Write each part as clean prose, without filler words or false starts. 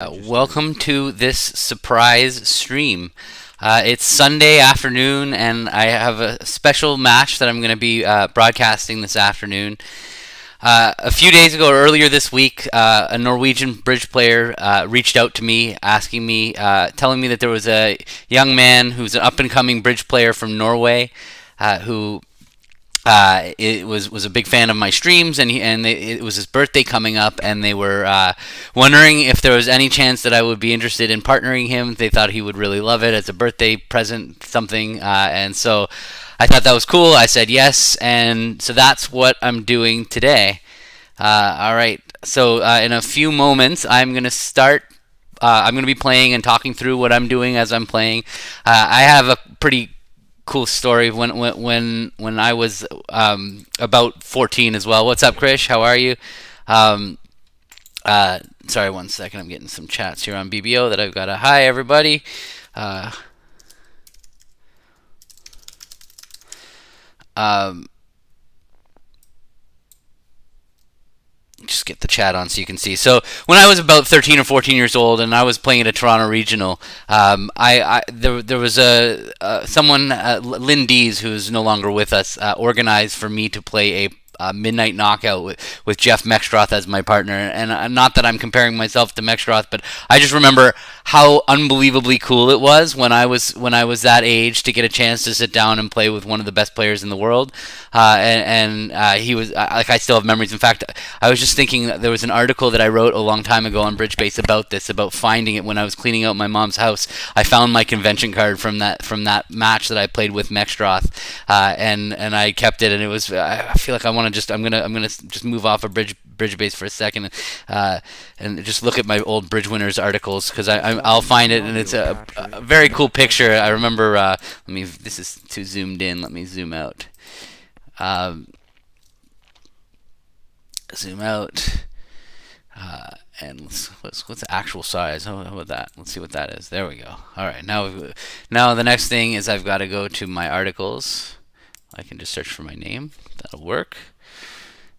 Welcome to this surprise stream. It's Sunday afternoon, and I have a special match that I'm going to be broadcasting this afternoon. A few days ago, or earlier this week, a Norwegian bridge player reached out to me, asking me, telling me that there was a young man who's an up-and-coming bridge player from Norway, who it was a big fan of my streams, and it was his birthday coming up, and they were wondering if there was any chance that I would be interested in partnering him. They thought he would really love it as a birthday present, something, and so I thought that was cool. I said yes, and so that's what I'm doing today. All right, so in a few moments, I'm gonna start. I'm going to be playing and talking through what I'm doing as I'm playing. I have a pretty cool story when I was about 14 as well. What's up, Krish? How are you? Um, Sorry, one second. I'm getting some chats here on BBO that I've got to. Hi, everybody. Uh, um, just get the chat on so you can see. So when I was about 13 or 14 years old, and I was playing at a Toronto regional, there was someone, Lynn Dees, who's no longer with us, organized for me to play a midnight knockout with Jeff Mextroth as my partner. And not that I'm comparing myself to Mextroth, but I just remember how unbelievably cool it was when I was that age to get a chance to sit down and play with one of the best players in the world. He was like, I still have memories. In fact, I was just thinking that there was an article that I wrote a long time ago on BridgeBase about this, about finding it when I was cleaning out my mom's house. I found my convention card from that match that I played with Mextroth, and I kept it. And it was, I feel like I'm gonna just move off of BridgeBase for a second, and just look at my old Bridge Winners articles, because I'll find it, and it's a very cool picture. I remember. This is too zoomed in. Let me zoom out. Zoom out. And what's the actual size? How about that? Let's see what that is. There we go. All right. Now the next thing is I've got to go to my articles. I can just search for my name. That'll work.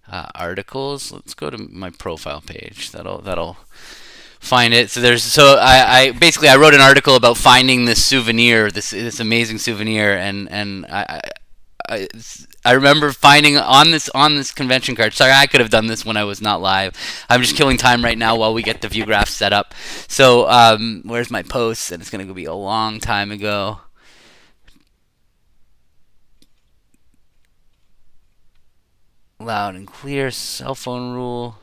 Articles. Let's go to my profile page. That'll find it. So I basically I wrote an article about finding this souvenir, this amazing souvenir, and I remember finding on this convention card. Sorry, I could have done this when I was not live. I'm just killing time right now while we get the view graph set up. So where's my post? And it's gonna be a long time ago. Loud and clear. Cell phone rule.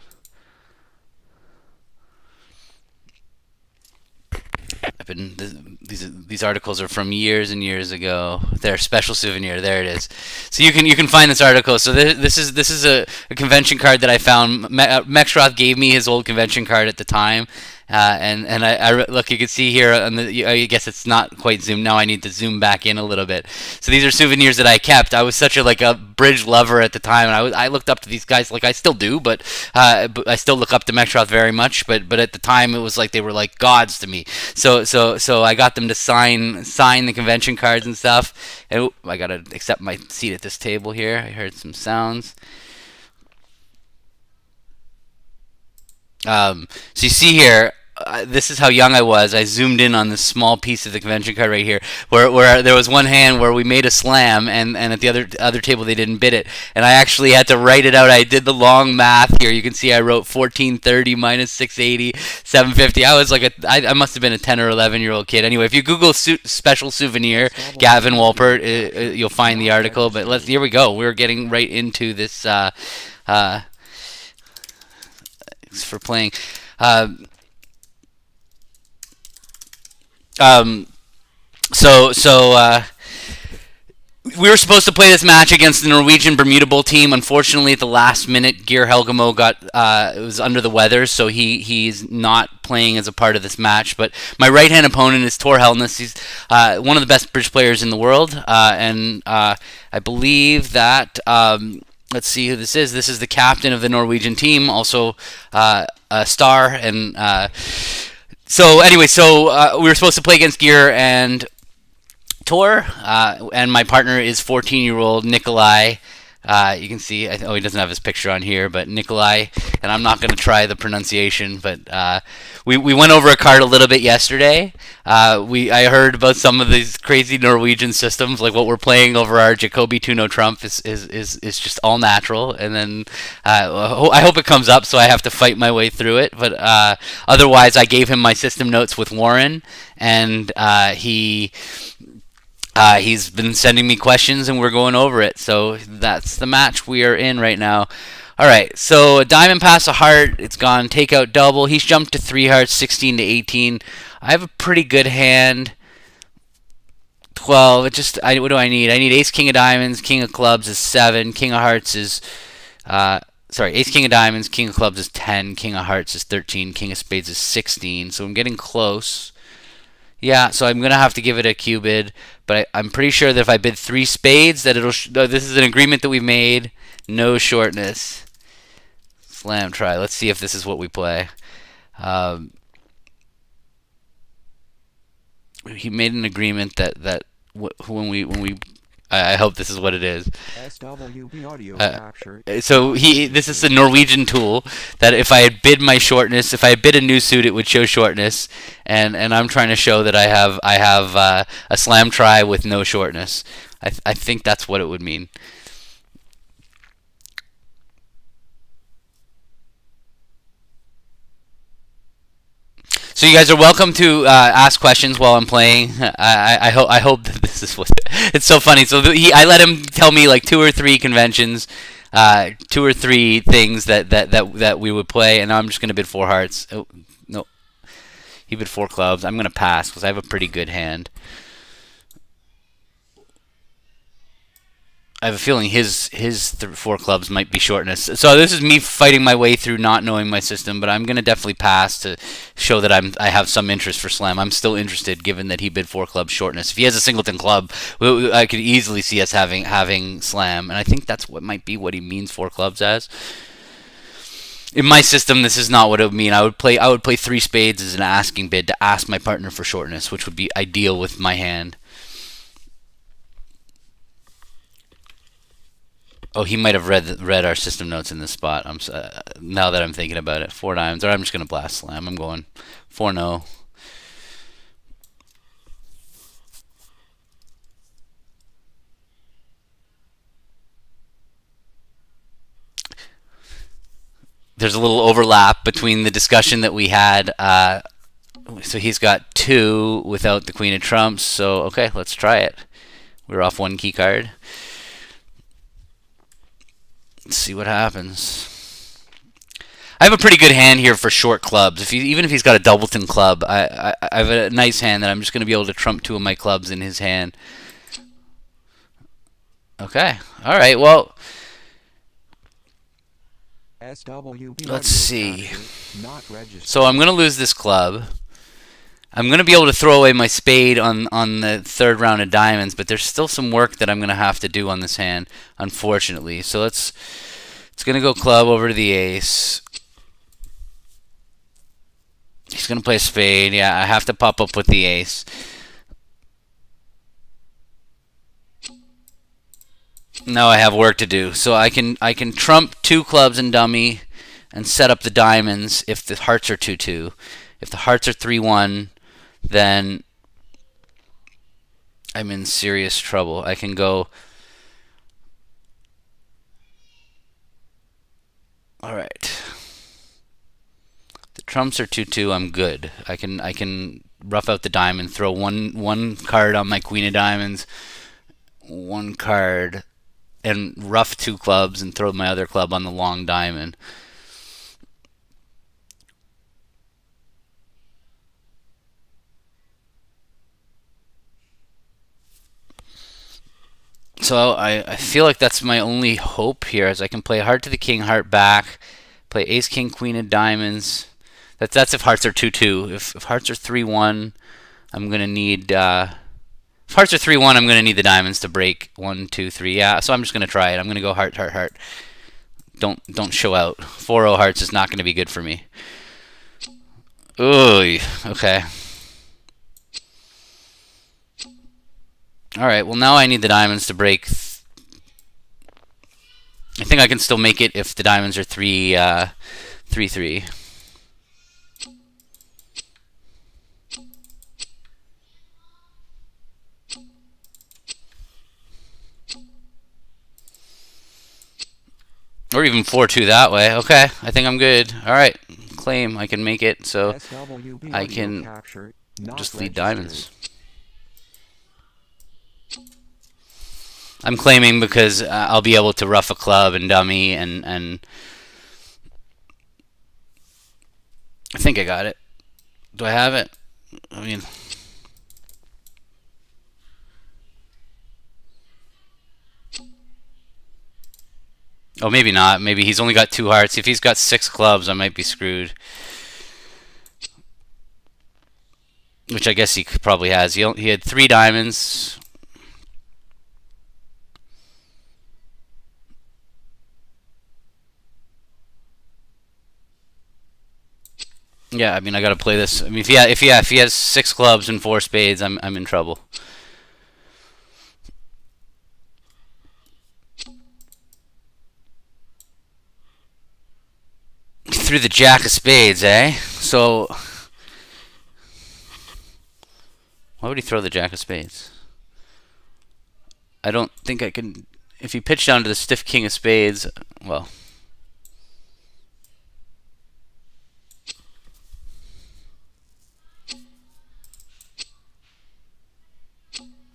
These articles are from years and years ago. They're special souvenir. There it is. So you can find this article. So this is a convention card that I found. Mextroth gave me his old convention card at the time. And I look, you can see here on I guess it's not quite zoomed. Now I need to zoom back in a little bit. So these are souvenirs that I kept. I was such a bridge lover at the time, and I looked up to these guys, like I still do, but I still look up to Mextroth very much. But at the time it was like they were like gods to me. So I got them to sign the convention cards and stuff. And I gotta accept my seat at this table here. I heard some sounds. So you see here, this is how young I was. I zoomed in on this small piece of the convention card right here, where there was one hand where we made a slam, and at the other table they didn't bid it, and I actually had to write it out. I did the long math here. You can see I wrote 1430 minus 680, 750. I was like I must have been a 10 or 11-year-old kid. Anyway, if you Google special souvenir Gavin Walpert, you'll find the article. But here we go. We're getting right into this. For playing. So we were supposed to play this match against the Norwegian Bermuda Bowl team. Unfortunately, at the last minute, Geir Helgemo was under the weather, so he's not playing as a part of this match. But my right hand opponent is Tor Helness. He's one of the best bridge players in the world, and I believe that. Let's see who this is. This is the captain of the Norwegian team, also a star. And so anyway, we were supposed to play against Gear and Tor, and my partner is 14-year-old Nicolai You can see, oh, he doesn't have his picture on here, but Nicolai, and I'm not going to try the pronunciation, but we went over a card a little bit yesterday. I heard about some of these crazy Norwegian systems, like what we're playing over our Jacoby 2-0 trump is just all natural, and then I hope it comes up, so I have to fight my way through it, but otherwise I gave him my system notes with Warren, and he's been sending me questions, and we're going over it. So that's the match we are in right now. All right, so a diamond pass a heart. It's gone takeout double. He's jumped to 3 hearts, 16 to 18. I have a pretty good hand. 12. What do I need? I need ace, king of diamonds, king of clubs is 7, king of hearts is... ace, king of diamonds, king of clubs is 10, king of hearts is 13, king of spades is 16. So I'm getting close. Yeah, so I'm going to have to give it a Q bid, but I'm pretty sure that if I bid 3 spades, that it'll... this is an agreement that we've made. No shortness. Slam try. Let's see if this is what we play. He made an agreement that when we I hope this is what it is. So this is a Norwegian tool that if I had bid my shortness, if I had bid a new suit, it would show shortness, and I'm trying to show that I have a slam try with no shortness. I think that's what it would mean. So you guys are welcome to ask questions while I'm playing. I hope that this is what it's so funny. So I let him tell me like 2 or 3 conventions, 2 or 3 things that we would play, and now I'm just gonna bid 4 hearts. Oh no, he bid 4 clubs. I'm gonna pass because I have a pretty good hand. I have a feeling his 4 clubs might be shortness. So this is me fighting my way through not knowing my system, but I'm gonna definitely pass to show that I have some interest for slam. I'm still interested, given that he bid 4 clubs shortness. If he has a singleton club, I could easily see us having slam, and I think that's what might be what he means 4 clubs as. In my system, this is not what it would mean. I would play 3 spades as an asking bid to ask my partner for shortness, which would be ideal with my hand. Oh, he might have read our system notes in this spot. Now that I'm thinking about it, 4 diamonds, or I'm just gonna blast slam. I'm going 4-0. There's a little overlap between the discussion that we had. So he's got 2 without the queen of trumps. So okay, let's try it. We're off 1 key card. Let's see what happens. I have a pretty good hand here for short clubs. Even if he's got a doubleton club, I have a nice hand that I'm just going to be able to trump 2 of my clubs in his hand. Okay. All right. Well, let's see. So I'm going to lose this club. I'm going to be able to throw away my spade on the 3rd round of diamonds, but there's still some work that I'm going to have to do on this hand, unfortunately. So it's going to go club over to the ace. He's going to play a spade. Yeah, I have to pop up with the ace. Now I have work to do. So I can trump 2 clubs and dummy and set up the diamonds if the hearts are 2-2. If the hearts are 3-1, then I'm in serious trouble. I can go... Alright. The trumps are 2-2, I'm good. I can rough out the diamond, throw one card on my queen of diamonds, 1 card, and rough 2 clubs and throw my other club on the long diamond. So I feel like that's my only hope here, as I can play heart to the king, heart back, play ace, king, queen of diamonds. That's if hearts are 2-2. If hearts are 3-1, I'm gonna need. If hearts are 3-1, I'm gonna need the diamonds to break 1, 2, 3. Yeah, so I'm just gonna try it. I'm gonna go heart, heart, heart. Don't show out. 4-0 hearts is not gonna be good for me. Ooh, okay. Alright, well now I need the diamonds to break I think I can still make it if the diamonds are 3-3. Or even 4-2 that way. Okay, I think I'm good. All right, claim. I can make it, so I can just lead diamonds. I'm claiming because I'll be able to rough a club and dummy, and I think I got it. Do I have it? I mean, oh, maybe not. Maybe he's only got 2 hearts. If he's got 6 clubs, I might be screwed. Which I guess he probably has. He had 3 diamonds. Yeah, I mean, I gotta play this. I mean, if he has 6 clubs and 4 spades, I'm in trouble. Through the jack of spades, eh? So why would he throw the jack of spades? I don't think I can. If he pitched down to the stiff king of spades, well.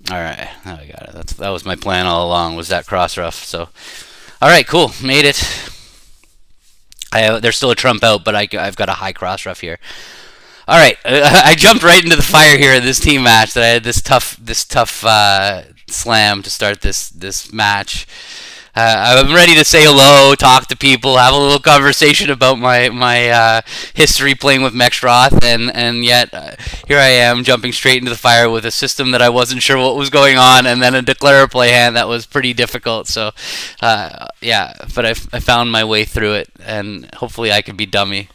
All right, now I got it. That was my plan all along. Was that cross rough? So, all right, cool, made it. There's still a trump out, but I've got a high cross rough here. All right, I jumped right into the fire here in this team match. That I had this tough slam to start this match. I'm ready to say hello, talk to people, have a little conversation about my history playing with Mexroth, and yet here I am jumping straight into the fire with a system that I wasn't sure what was going on, and then a declare play hand that was pretty difficult. So yeah, but I found my way through it, and hopefully I can be dummy.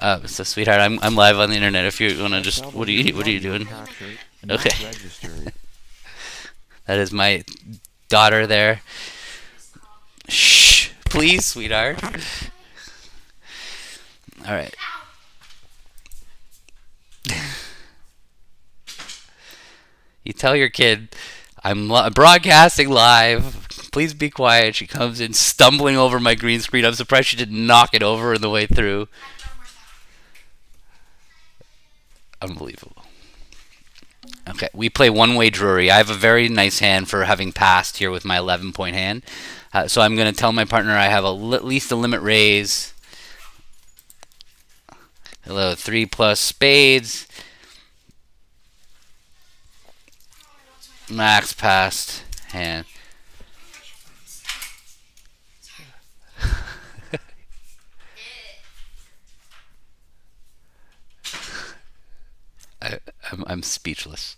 So sweetheart, I'm live on the internet. If you wanna just, what are you doing? Okay. That is my daughter there. Shh, please, sweetheart. All right. You tell your kid, I'm broadcasting live. Please be quiet. She comes in stumbling over my green screen. I'm surprised she didn't knock it over on the way through. Unbelievable. Okay, we play one-way Drury. I have a very nice hand for having passed here with my 11-point hand. So I'm going to tell my partner I have at least a limit raise. Hello, 3+ spades. Max passed hand. I'm speechless.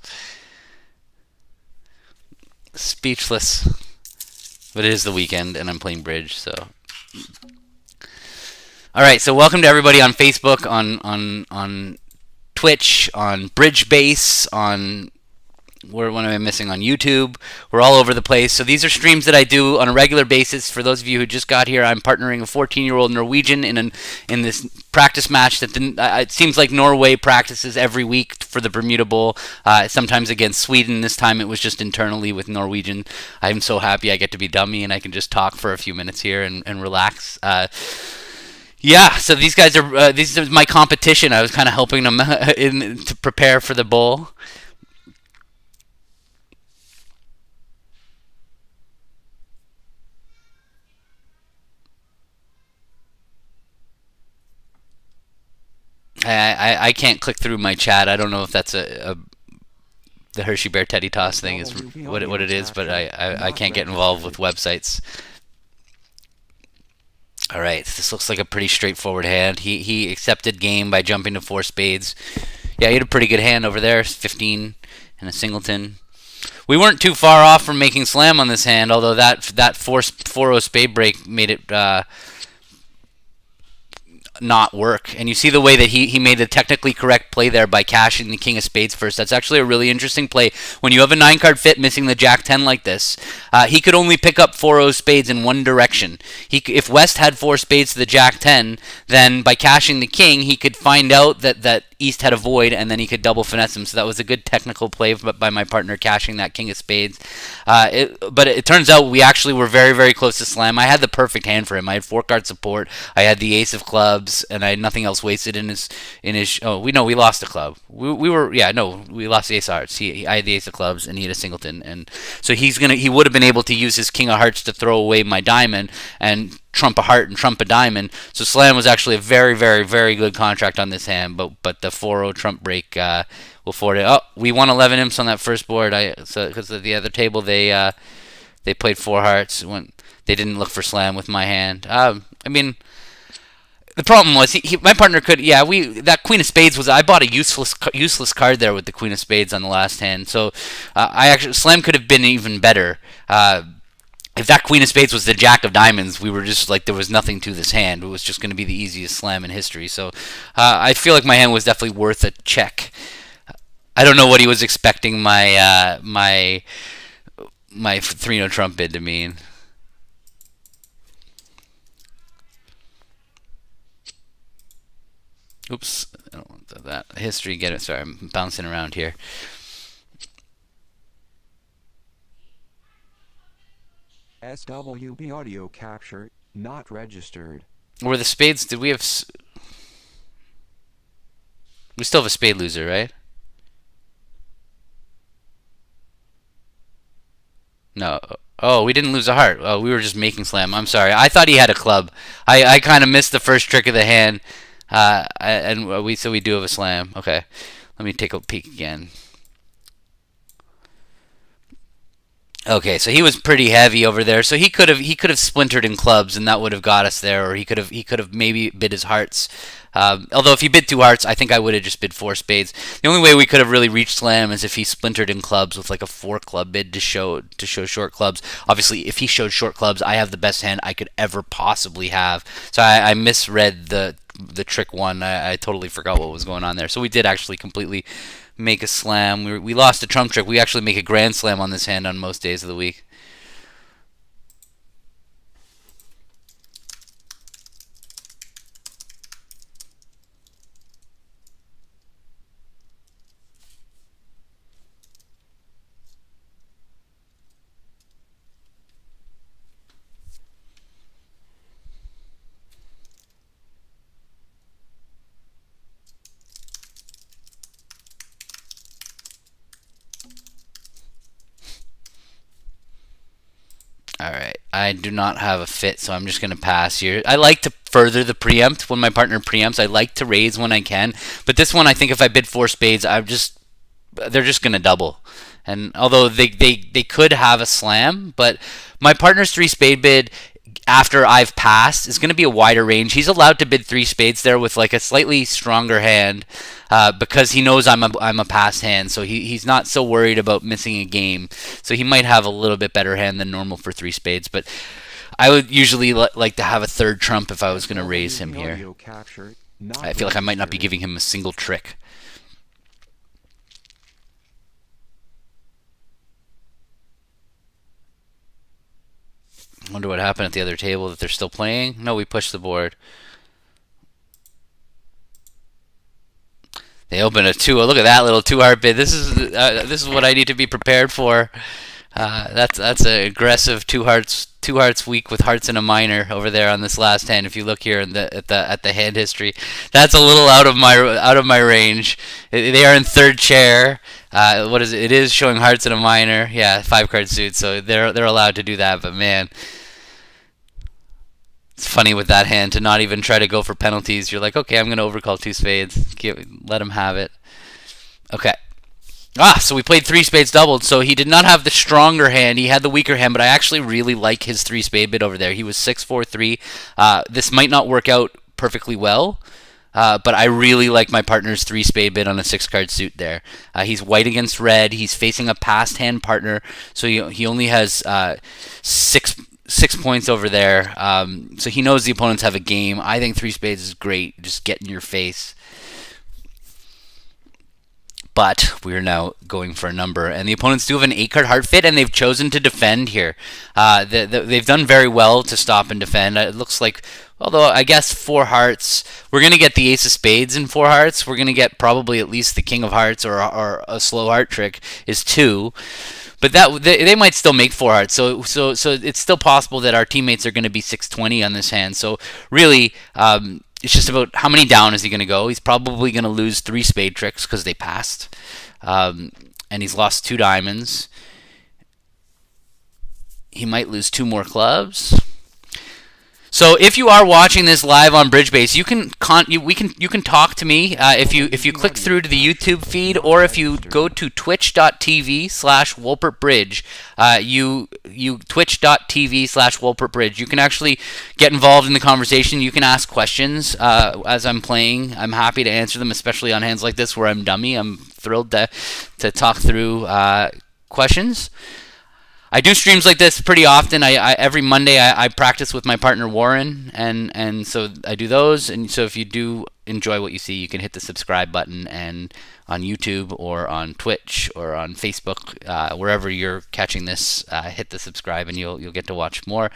Speechless. But it is the weekend, and I'm playing bridge, so. All right, so welcome to everybody on Facebook, on Twitch, on Bridge Base, on. What am I missing? On YouTube. We're all over the place. So these are streams that I do on a regular basis. For those of you who just got here, I'm partnering a 14-year-old Norwegian in this practice match that it seems like Norway practices every week for the Bermuda Bowl. Sometimes against Sweden. This time it was just internally with Norwegian. I'm so happy I get to be dummy and I can just talk for a few minutes here and relax. Yeah, so these guys are this is my competition. I was kind of helping them to prepare for the bowl. I can't click through my chat. I don't know if that's the Hershey Bear Teddy Toss thing is what it is, but I can't get involved with websites. All right, this looks like a pretty straightforward hand. He accepted game by jumping to 4 spades. Yeah, he had a pretty good hand over there, 15 and a singleton. We weren't too far off from making slam on this hand, although that 4-0 spade break made it not work. And you see the way that he made the technically correct play there by cashing the king of spades first. That's actually a really interesting play. When you have a 9-card fit missing the jack 10 like this, he could only pick up 4-0 spades in one direction. If West had 4 spades to the jack 10, then by cashing the king, he could find out that East had a void, and then he could double finesse him. So that was a good technical play by my partner cashing that king of spades. But it turns out we actually were very, very close to slam. I had the perfect hand for him. I had 4-card support. I had the ace of clubs, and I had nothing else wasted in his. We lost a club. We lost the ace of hearts. I had the ace of clubs, and he had a singleton, and so he would have been able to use his king of hearts to throw away my diamond and trump a heart and trump a diamond. So slam was actually a very, very, very good contract on this hand, but the 4-0 trump break will forward it. Oh, we won 11 imps on that first board. Because at the other table they played 4 hearts. They didn't look for slam with my hand. The problem was my partner could that queen of spades I bought a useless card there with the queen of spades on the last hand. So slam could have been even better. If that queen of spades was the jack of diamonds, we were just like there was nothing to this hand. It was just going to be the easiest slam in history. So I feel like my hand was definitely worth a check. I don't know what he was expecting my 3-0 trump bid to mean. Oops, I don't want that. History, get it. Sorry, I'm bouncing around here. SWB audio capture not registered. Were the spades, did we have... We still have a spade loser, right? No. Oh, we didn't lose a heart. Oh, we were just making slam. I'm sorry. I thought he had a club. I kind of missed the first trick of the hand. So we do have a slam. Okay. Let me take a peek again. Okay, so he was pretty heavy over there. So he could have splintered in clubs, and that would have got us there. Or he could have maybe bid his hearts. Although if he bid 2 hearts, I think I would have just bid 4 spades. The only way we could have really reached slam is if he splintered in clubs with like a 4-club bid to show short clubs. Obviously, if he showed short clubs, I have the best hand I could ever possibly have. So I misread the trick 1. I totally forgot what was going on there. So we did actually completely make a slam. We lost a trump trick. We actually make a grand slam on this hand on most days of the week. Alright, I do not have a fit, so I'm just going to pass here. I like to further the preempt when my partner preempts. I like to raise when I can. But this one, I think if I bid 4 spades, they're just going to double. And although they could have a slam, but my partner's 3 spade bid after I've passed is going to be a wider range. He's allowed to bid 3 spades there with like a slightly stronger hand because he knows I'm a passed hand, so he's not so worried about missing a game. So he might have a little bit better hand than normal for 3 spades, but I would usually like to have a 3rd trump if I was going to raise him here. I feel like I might not be giving him a single trick. Wonder what happened at the other table, that they're still playing. No, we pushed the board. They open a 2. Oh, look at that little 2-heart bid. This is what I need to be prepared for. That's an aggressive 2 hearts weak with hearts and a minor over there on this last hand. If you look here at the hand history, that's a little out of my range. They are in 3rd chair. What is it? It is showing hearts and a minor. Yeah, 5-card suit. So they're allowed to do that. But man, it's funny with that hand to not even try to go for penalties. You're like, okay, I'm going to overcall 2 spades. Let him have it. Okay. So we played 3 spades doubled. So he did not have the stronger hand. He had the weaker hand, but I actually really like his 3 spade bid over there. He was 6-4-3. This might not work out perfectly well, but I really like my partner's 3 spade bid on a 6-card suit there. He's white against red. He's facing a passed hand partner, so he only has 6 6 points over there. So he knows the opponents have a game. I think 3 spades is great. Just get in your face. But we're now going for a number, and the opponents do have an 8-card heart fit, and they've chosen to defend here. They've done very well to stop and defend. It looks like, although I guess 4 hearts, we're going to get the ace of spades in 4 hearts. We're going to get probably at least the king of hearts, or a slow heart trick is 2. But that they might still make 4 hearts, so it's still possible that our teammates are going to be 620 on this hand. So really, it's just about how many down is he going to go. He's probably going to lose 3 spade tricks because they passed, and he's lost 2 diamonds. He might lose 2 more clubs. So if you are watching this live on BridgeBase, you can talk to me if you click through to the YouTube feed, or if you go to twitch.tv/WolpertBridge, you twitch.tv/WolpertBridge. You can actually get involved in the conversation. You can ask questions as I'm playing. I'm happy to answer them, especially on hands like this where I'm dummy. I'm thrilled to talk through questions. I do streams like this pretty often. Every Monday I practice with my partner Warren, and so I do those. And so if you do enjoy what you see, you can hit the subscribe button, and on YouTube or on Twitch or on Facebook, wherever you're catching this, hit the subscribe, and you'll get to watch more.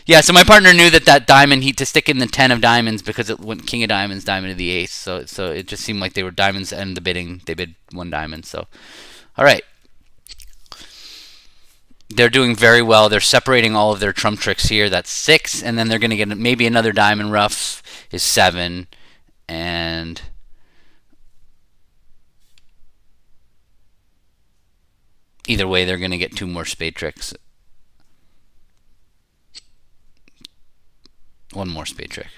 Yeah. So my partner knew that diamond to stick in the 10 of diamonds because it went king of diamonds, diamond of the ace. So it just seemed like they were diamonds, and the bidding they bid 1 diamond. So, all right. They're doing very well. They're separating all of their trump tricks here. That's 6, and then they're going to get maybe another diamond rough is 7, and either way, they're going to get 2 more spade tricks. 1 more spade trick.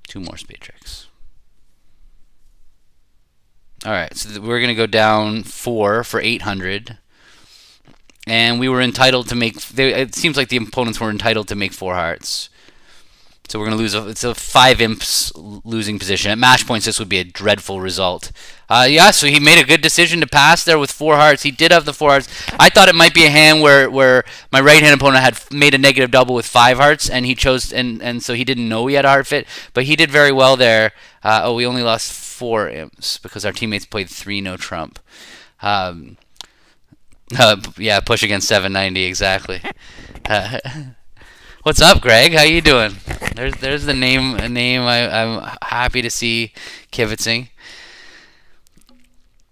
2 more spade tricks. All right, so we're going to go down 4 for 800. And we were entitled to make. It seems like the opponents were entitled to make 4 hearts. So we're going to lose. It's a 5 imps losing position. At match points, this would be a dreadful result. Yeah, so he made a good decision to pass there with 4 hearts. He did have the 4 hearts. I thought it might be a hand where my right-hand opponent had made a negative double with 5 hearts, and he chose, and so he didn't know he had a heart fit. But he did very well there. We only lost 4 imps because our teammates played 3 no trump. Yeah, push against 790 exactly. What's up, Greg? How you doing? There's the name. A name I'm happy to see kibitzing.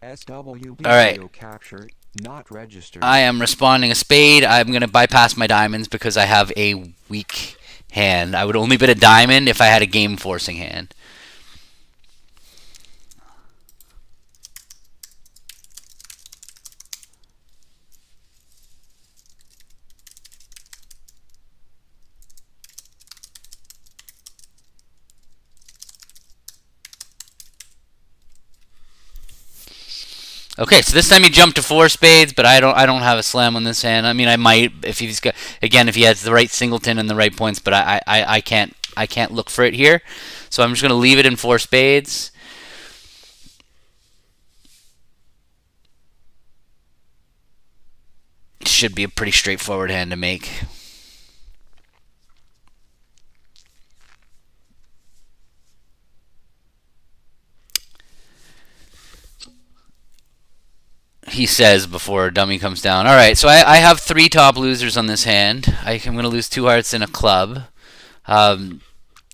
SWB All right. capture not registered. I am responding a spade. I'm gonna bypass my diamonds because I have a weak hand. I would only bid a diamond if I had a game forcing hand. Okay, so this time he jumped to 4 spades, but I don't have a slam on this hand. I mean, I might if he's got, again, if he has the right singleton and the right points, but I can't look for it here. So I'm just going to leave it in 4 spades. Should be a pretty straightforward hand to make. He says before dummy comes down. All right, so I have 3 top losers on this hand. I'm going to lose 2 hearts and a club.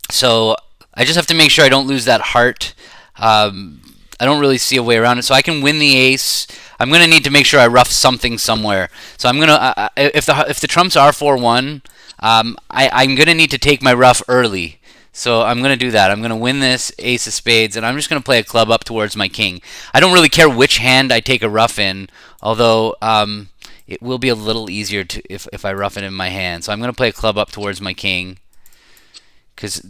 So I just have to make sure I don't lose that heart. I don't really see a way around it. So I can win the ace. I'm going to need to make sure I rough something somewhere. So I'm going to if the trumps are 4-1, I'm going to need to take my rough early. So I'm going to do that. I'm going to win this ace of spades, and I'm just going to play a club up towards my king. I don't really care which hand I take a rough in, although it will be a little easier to if I rough it in my hand. So I'm going to play a club up towards my king, because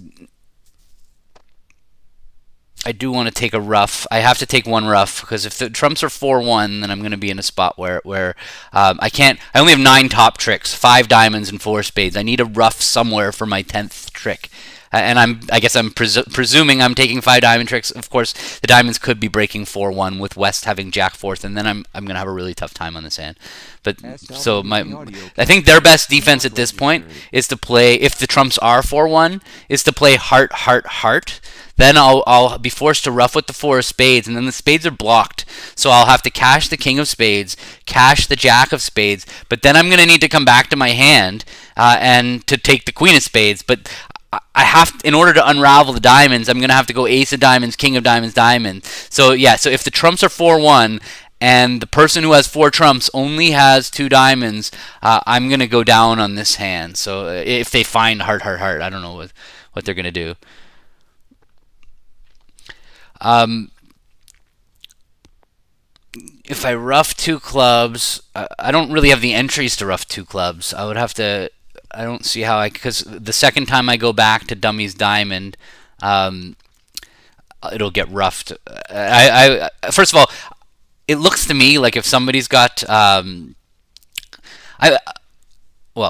I do want to take a rough. I have to take 1 rough, because if the trumps are 4-1, then I'm going to be in a spot where I can't. I only have 9 top tricks, 5 diamonds and 4 spades. I need a rough somewhere for my 10th trick. I guess I'm presuming I'm taking 5 diamond tricks. Of course, the diamonds could be breaking 4-1 with West having Jack fourth, and then I'm gonna have a really tough time on this hand. But so I think their best defense at this point is to play, if the trumps are 4-1, is to play heart heart heart. Then I'll be forced to ruff with the 4 of spades, and then the spades are blocked. So I'll have to cash the king of spades, cash the jack of spades, but then I'm going to need to come back to my hand and to take the queen of spades. But I have, in order to unravel the diamonds, I'm going to have to go ace of diamonds, king of diamonds, diamond. So yeah, so if the trumps are 4-1 and the person who has 4 trumps only has 2 diamonds, I'm going to go down on this hand. So if they find heart heart heart, I don't know what they're going to do. If I ruff 2 clubs, I don't really have the entries to ruff 2 clubs. I would have to. I don't see how because the second time I go back to dummy's diamond, it'll get ruffed. First of all, it looks to me like if somebody's got well,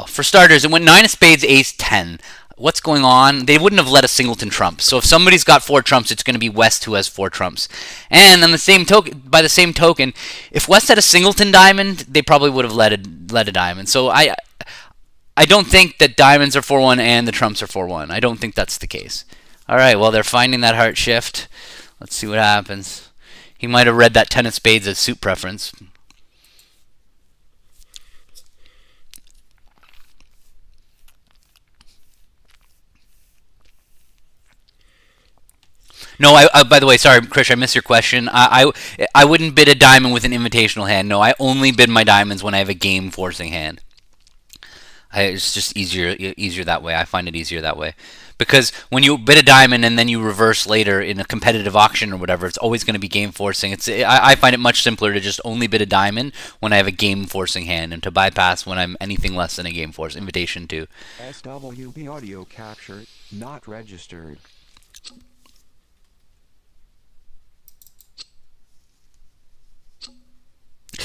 for starters, it went 9 of spades, ace 10. What's going on? They wouldn't have let a singleton trump. So if somebody's got 4 trumps, it's going to be West who has 4 trumps. And on the same token, by the same token, if West had a singleton diamond, they probably would have let a diamond. So I don't think that diamonds are 4-1 and the trumps are 4-1. I don't think that's the case. All right, well, they're finding that heart shift. Let's see what happens. He might have read that 10 of spades as suit preference. No, by the way, sorry, Krish, I missed your question. I wouldn't bid a diamond with an invitational hand. No, I only bid my diamonds when I have a game forcing hand. It's just easier that way. I find it easier that way. Because when you bid a diamond and then you reverse later in a competitive auction or whatever, it's always going to be game forcing. I find it much simpler to just only bid a diamond when I have a game forcing hand and to bypass when I'm anything less than a game force. Invitation to. SWB audio capture not registered.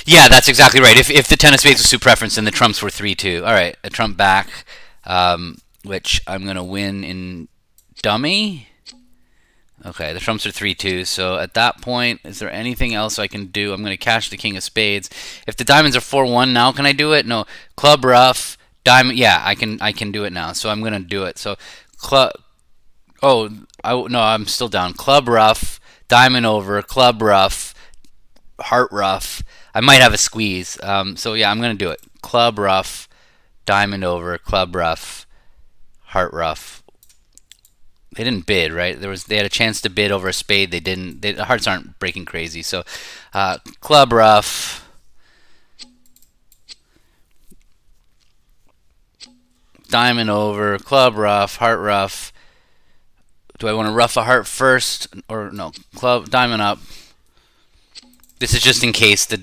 Yeah, that's exactly right. If the 10 of spades was suit preference and the trumps were 3-2. All right, a trump back, which I'm going to win in dummy. Okay, the trumps are 3-2. So at that point, is there anything else I can do? I'm going to cash the king of spades. If the diamonds are 4-1 now, can I do it? No. Club rough, diamond. Yeah, I can do it now. So I'm going to do it. So club. Oh, no, I'm still down. Club rough, diamond over, club rough, heart rough. I might have a squeeze. So yeah, I'm going to do it. Club rough, diamond over, club rough, heart rough. They didn't bid, right? They had a chance to bid over a spade. They didn't. The hearts aren't breaking crazy. So club rough, diamond over, club rough, heart rough. Do I want to rough a heart first or no? Club, diamond up. This is just in case the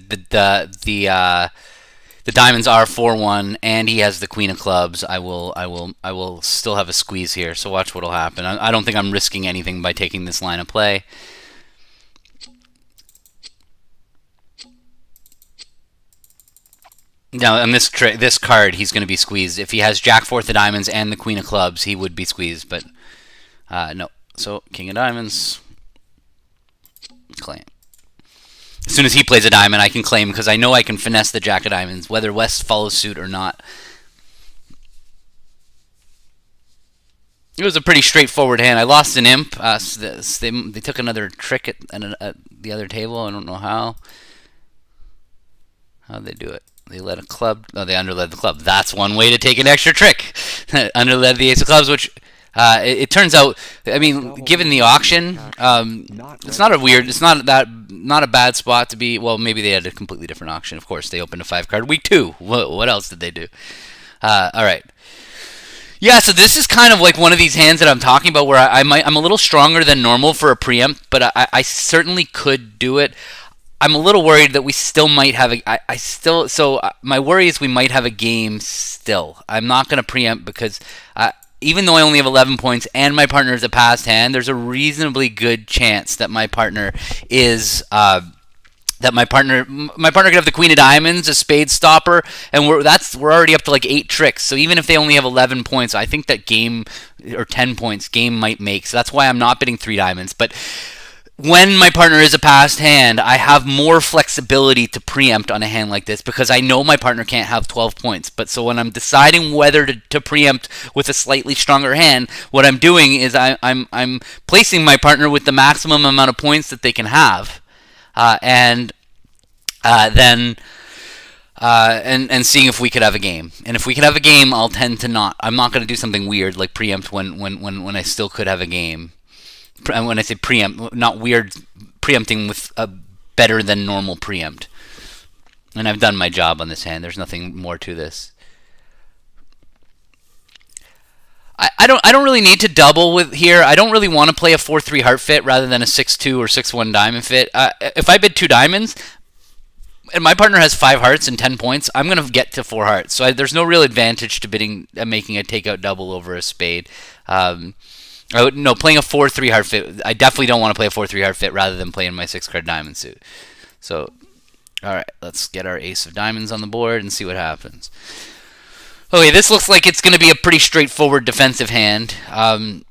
diamonds are 4-1 and he has the queen of clubs. I will still have a squeeze here. So watch what'll happen. I don't think I'm risking anything by taking this line of play. Now on this card, he's going to be squeezed. If he has Jack fourth of diamonds and the queen of clubs, he would be squeezed. But no. So king of diamonds, claim. As soon as he plays a diamond, I can claim because I know I can finesse the jack of diamonds, whether West follows suit or not. It was a pretty straightforward hand. I lost an imp. They took another trick at the other table. I don't know how. How'd they do it? They let a club. No, they underled the club. That's one way to take an extra trick. Underled the ace of clubs, which it turns out, I mean, given the auction, it's not a bad spot to be. Well, maybe they had a completely different auction. Of course, they opened a 5-card week 2. What else did they do? All right. Yeah, so this is kind of like one of these hands that I'm talking about where I'm a little stronger than normal for a preempt, but I certainly could do it. I'm a little worried that we still might have my worry is we might have a game still. I'm not going to preempt because even though I only have 11 points and my partner is a passed hand, there's a reasonably good chance that my partner is that my partner could have the queen of diamonds, a spade stopper, and we're already up to like 8 tricks. So even if they only have 11 points, I think that game, or 10 points, game might make. So that's why I'm not bidding 3 diamonds. But when my partner is a passed hand, I have more flexibility to preempt on a hand like this because I know my partner can't have 12 points. But so when I'm deciding whether to preempt with a slightly stronger hand, what I'm doing is I'm placing my partner with the maximum amount of points that they can have. And then seeing if we could have a game. And if we could have a game, I'll tend to not. I'm not going to do something weird like preempt when I still could have a game. When I say preempt, not weird, preempting with a better than normal preempt. And I've done my job on this hand. There's nothing more to this. I don't really need to double with here. I don't really want to play a 4-3 heart fit rather than a 6-2 or 6-1 diamond fit. If I bid 2 diamonds and my partner has 5 hearts and 10 points, I'm going to get to 4 hearts. So there's no real advantage to bidding making a takeout double over a spade. Playing a 4-3 heart fit. I definitely don't want to play a 4-3 heart fit rather than playing my 6-card diamond suit. So, all right, let's get our ace of diamonds on the board and see what happens. Okay, this looks like it's going to be a pretty straightforward defensive hand. I'm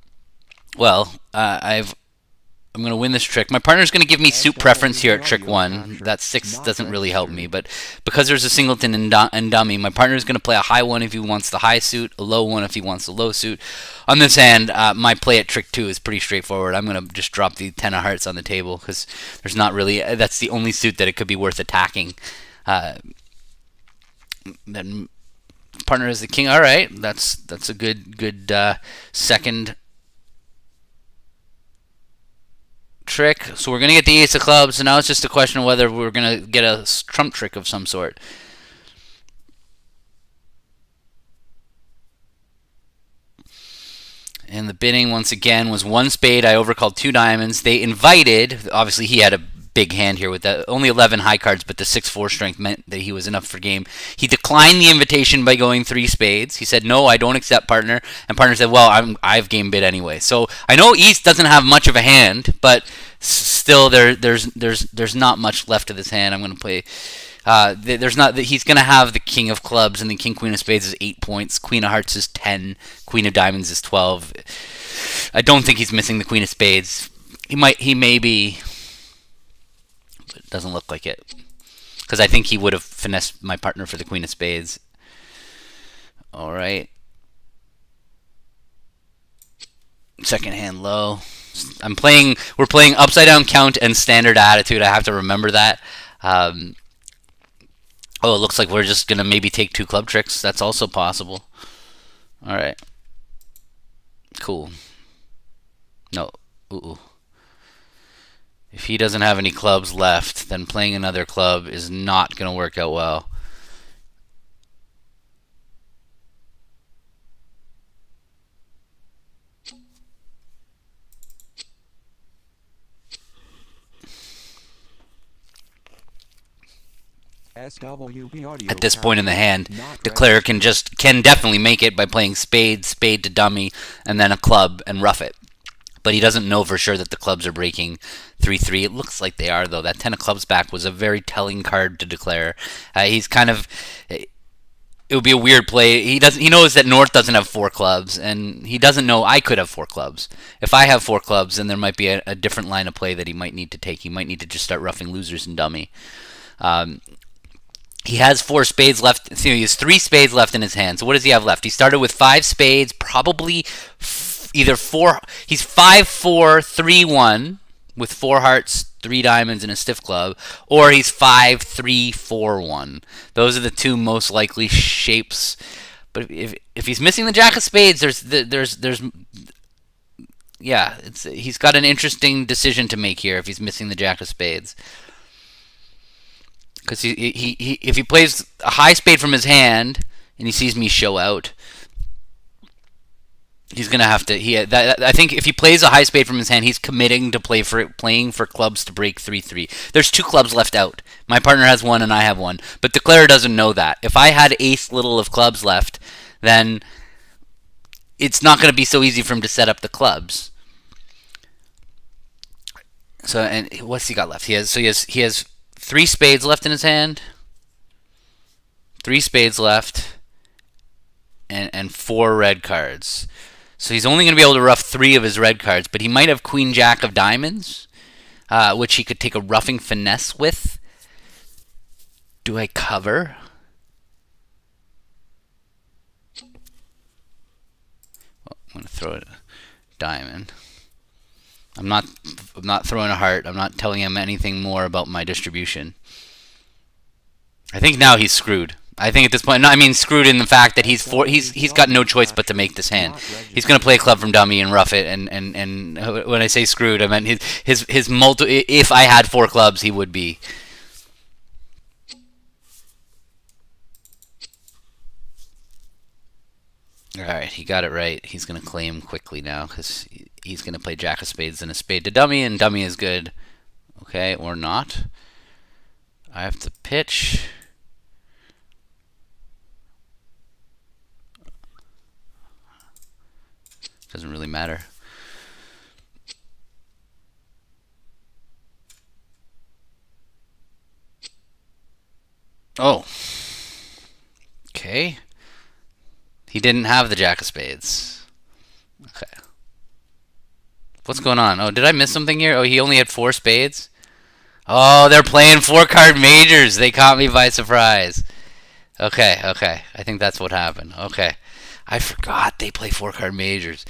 going to win this trick. My partner's going to give me suit preference here at trick 1. That 6 doesn't really help me, but because there's a singleton and dummy, my partner's going to play a high one if he wants the high suit, a low one if he wants the low suit. On this hand, my play at trick 2 is pretty straightforward. I'm going to just drop the 10 of hearts on the table because there's not really, that's the only suit that it could be worth attacking. Then partner is the king. All right, that's a good second trick. So we're going to get the ace of clubs, so now it's just a question of whether we're going to get a trump trick of some sort. And the bidding, once again, was 1 spade. I overcalled 2 diamonds. They invited, obviously he had a big hand here with that, only 11 high cards, but the 6-4 strength meant that he was enough for game. He declined the invitation by going 3 spades. He said, no, I don't accept, partner. And partner said, well, I've game bid anyway. So I know East doesn't have much of a hand, but still there's not much left of this hand. I'm going to play... he's going to have the king of clubs, and the king queen of spades is 8 points. Queen of hearts is 10. Queen of diamonds is 12. I don't think he's missing the queen of spades. He may be... It doesn't look like it, because I think he would have finessed my partner for the queen of spades. All right, second hand low. We're playing upside down count and standard attitude. I have to remember that. It looks like we're just gonna maybe take 2 club tricks. That's also possible. All right, cool. No, ooh. If he doesn't have any clubs left, then playing another club is not going to work out well. At this point in the hand, declare can definitely make it by playing spade to dummy, and then a club and rough it. But he doesn't know for sure that the clubs are breaking 3-3. It looks like they are, though. That 10 of clubs back was a very telling card to declare. He's kind of... It would be a weird play. He knows that North doesn't have 4 clubs, and he doesn't know I could have 4 clubs. If I have 4 clubs, then there might be a different line of play that he might need to take. He might need to just start roughing losers and dummy. He has 4 spades left. So he has 3 spades left in his hand. So what does he have left? He started with 5 spades, probably... Either 4, he's 5-4, 3-1 with 4 hearts, 3 diamonds, and a stiff club, or he's 5-3, 4-1. Those are the 2 most likely shapes. But if he's missing the jack of spades, he's got an interesting decision to make here if he's missing the jack of spades. Because if he plays a high spade from his hand and he sees me show out, he's gonna have to. I think if he plays a high spade from his hand, he's committing to playing for clubs to break 3-3. There's 2 clubs left out. My partner has 1 and I have 1, but declarer doesn't know that. If I had ace little of clubs left, then it's not gonna be so easy for him to set up the clubs. So, and what's he got left? He has 3 spades left in his hand. 3 spades left. And 4 red cards. So he's only going to be able to rough 3 of his red cards, but he might have Queen Jack of diamonds, which he could take a roughing finesse with. Do I cover? Well, I'm going to throw a diamond. I'm not throwing a heart. I'm not telling him anything more about my distribution. I think now he's screwed. I think at this point, no, I mean screwed in the fact that he's got no choice but to make this hand. He's going to play club from dummy and rough it, and when I say screwed, I meant his multi. If I had 4 clubs, he would be. All right, he got it right. He's going to claim quickly now because he's going to play Jack of Spades and a spade to dummy, and dummy is good. Okay, or not. I have to pitch. Doesn't really matter. Oh. Okay. He didn't have the Jack of Spades. Okay. What's going on? Oh, did I miss something here? Oh, he only had 4 spades? Oh, they're playing 4-card majors. They caught me by surprise. Okay. I think that's what happened. Okay. I forgot they play 4-card majors.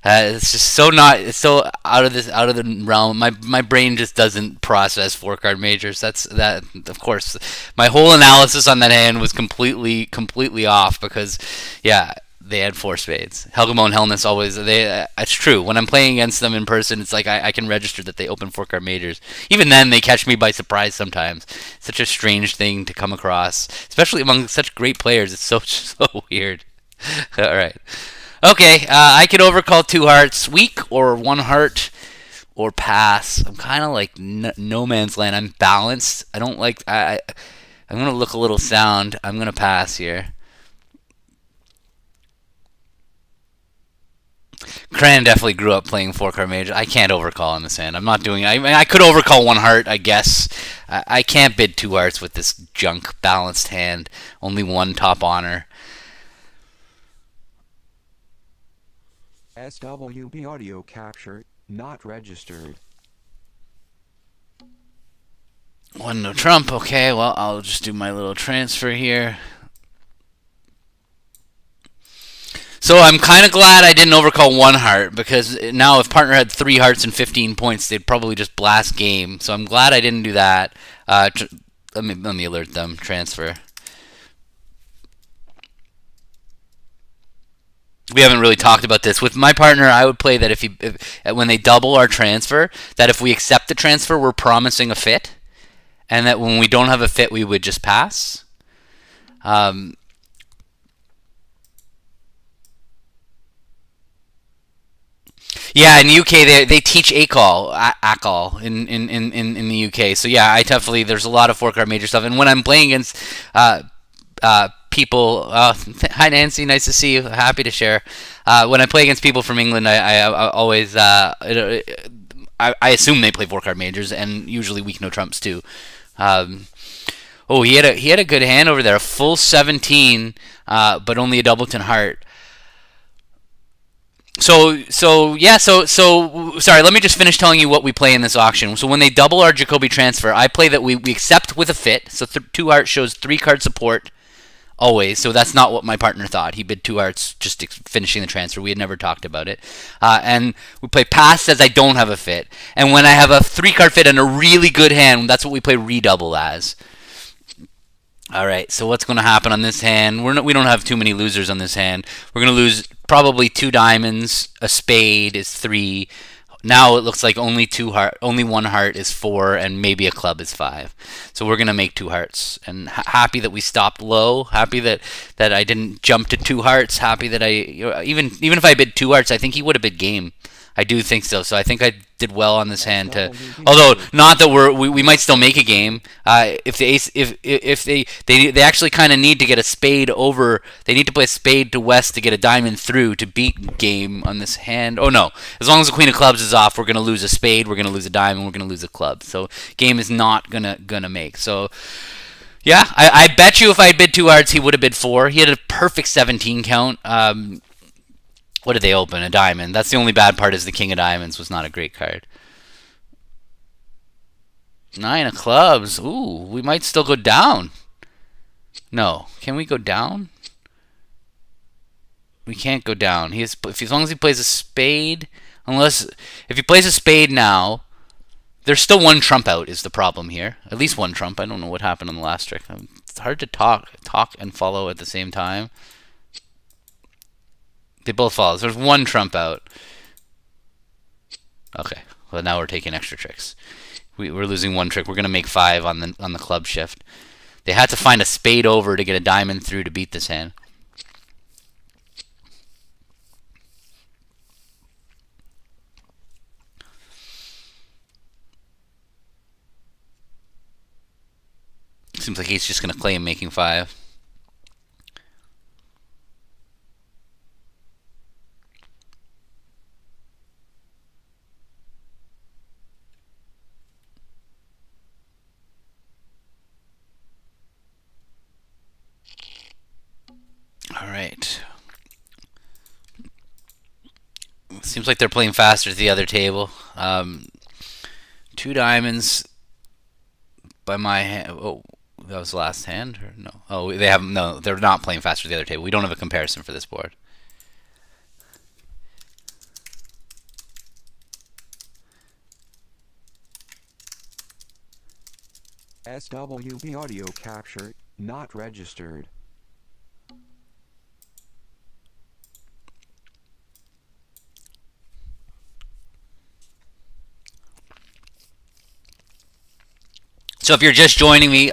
It's just so it's so out of the realm. My brain just doesn't process 4-card majors. That of course. My whole analysis on that hand was completely off because, yeah, they had 4 spades. Helgamo and Hellness always. It's true. When I'm playing against them in person, it's like I can register that they open 4-card majors. Even then, they catch me by surprise sometimes. Such a strange thing to come across, especially among such great players. It's so weird. All right. Okay, I could overcall 2 hearts, weak, or 1 heart, or pass. I'm kind of like no man's land. I'm balanced. I don't like. I'm gonna look a little sound. I'm gonna pass here. Cran definitely grew up playing 4-card major. I can't overcall in this hand. I'm not doing it. I mean, I could overcall 1 heart, I guess. I can't bid 2 hearts with this junk balanced hand. Only 1 top honor. SWB audio capture, not registered. 1 no trump. Okay, well, I'll just do my little transfer here. So I'm kind of glad I didn't overcall 1 heart, because now if partner had 3 hearts and 15 points, they'd probably just blast game. So I'm glad I didn't do that. Let me alert them. Transfer. We haven't really talked about this. With my partner, I would play that if when they double our transfer, that if we accept the transfer, we're promising a fit, and that when we don't have a fit, we would just pass. Yeah, in the UK they teach ACAL in the UK. So yeah, I definitely there's a lot of 4-card major stuff. And when I'm playing against people, hi Nancy, nice to see you. Happy to share. When I play against people from England, I always I assume they play 4-card majors and usually weak no trumps too. Oh, he had a good hand over there, a full 17, but only a doubleton heart. So sorry, let me just finish telling you what we play in this auction. So when they double our Jacoby transfer, I play that we accept with a fit. So 2 hearts shows 3-card support always. So that's not what my partner thought. He bid 2 hearts just finishing the transfer. We had never talked about it. And we play pass as I don't have a fit. And when I have a 3-card fit and a really good hand, that's what we play redouble as. All right, so what's going to happen on this hand? We don't have too many losers on this hand. We're going to lose probably 2 diamonds. A spade is 3. Now it looks like only 1 heart is 4, and maybe a club is 5. So we're going to make 2 hearts. And happy that we stopped low. Happy that I didn't jump to 2 hearts. Happy that even if I bid 2 hearts, I think he would have bid game. I do think so. So I think I did well on this hand to, although SWP not that we might still make a game. If the ace, if they actually kind of need to get a spade over, they need to play a spade to West to get a diamond through to beat game on this hand. Oh no, as long as the queen of clubs is off, we're gonna lose a spade, we're gonna lose a diamond, we're gonna lose a club. So game is not gonna make. So yeah, I bet you if I had bid 2 hearts, he would have bid 4. He had a perfect 17 count. What did they open? A diamond. That's the only bad part, is the king of diamonds was not a great card. 9 of clubs. Ooh, we might still go down. No. Can we go down? We can't go down. As long as he plays a spade, unless if he plays a spade now, there's still one trump out is the problem here. At least one trump. I don't know what happened on the last trick. It's hard to talk and follow at the same time. They both follow. So there's one trump out. Okay. Well, now we're taking extra tricks. We're losing one trick. We're gonna make 5 on the club shift. They had to find a spade over to get a diamond through to beat this hand. Seems like he's just gonna claim making 5. All right. Seems like they're playing faster at the other table. 2 diamonds by my hand. Oh, that was the last hand, or no? Oh, they have no. They're not playing faster at the other table. We don't have a comparison for this board. SWP audio capture, not registered. So if you're just joining me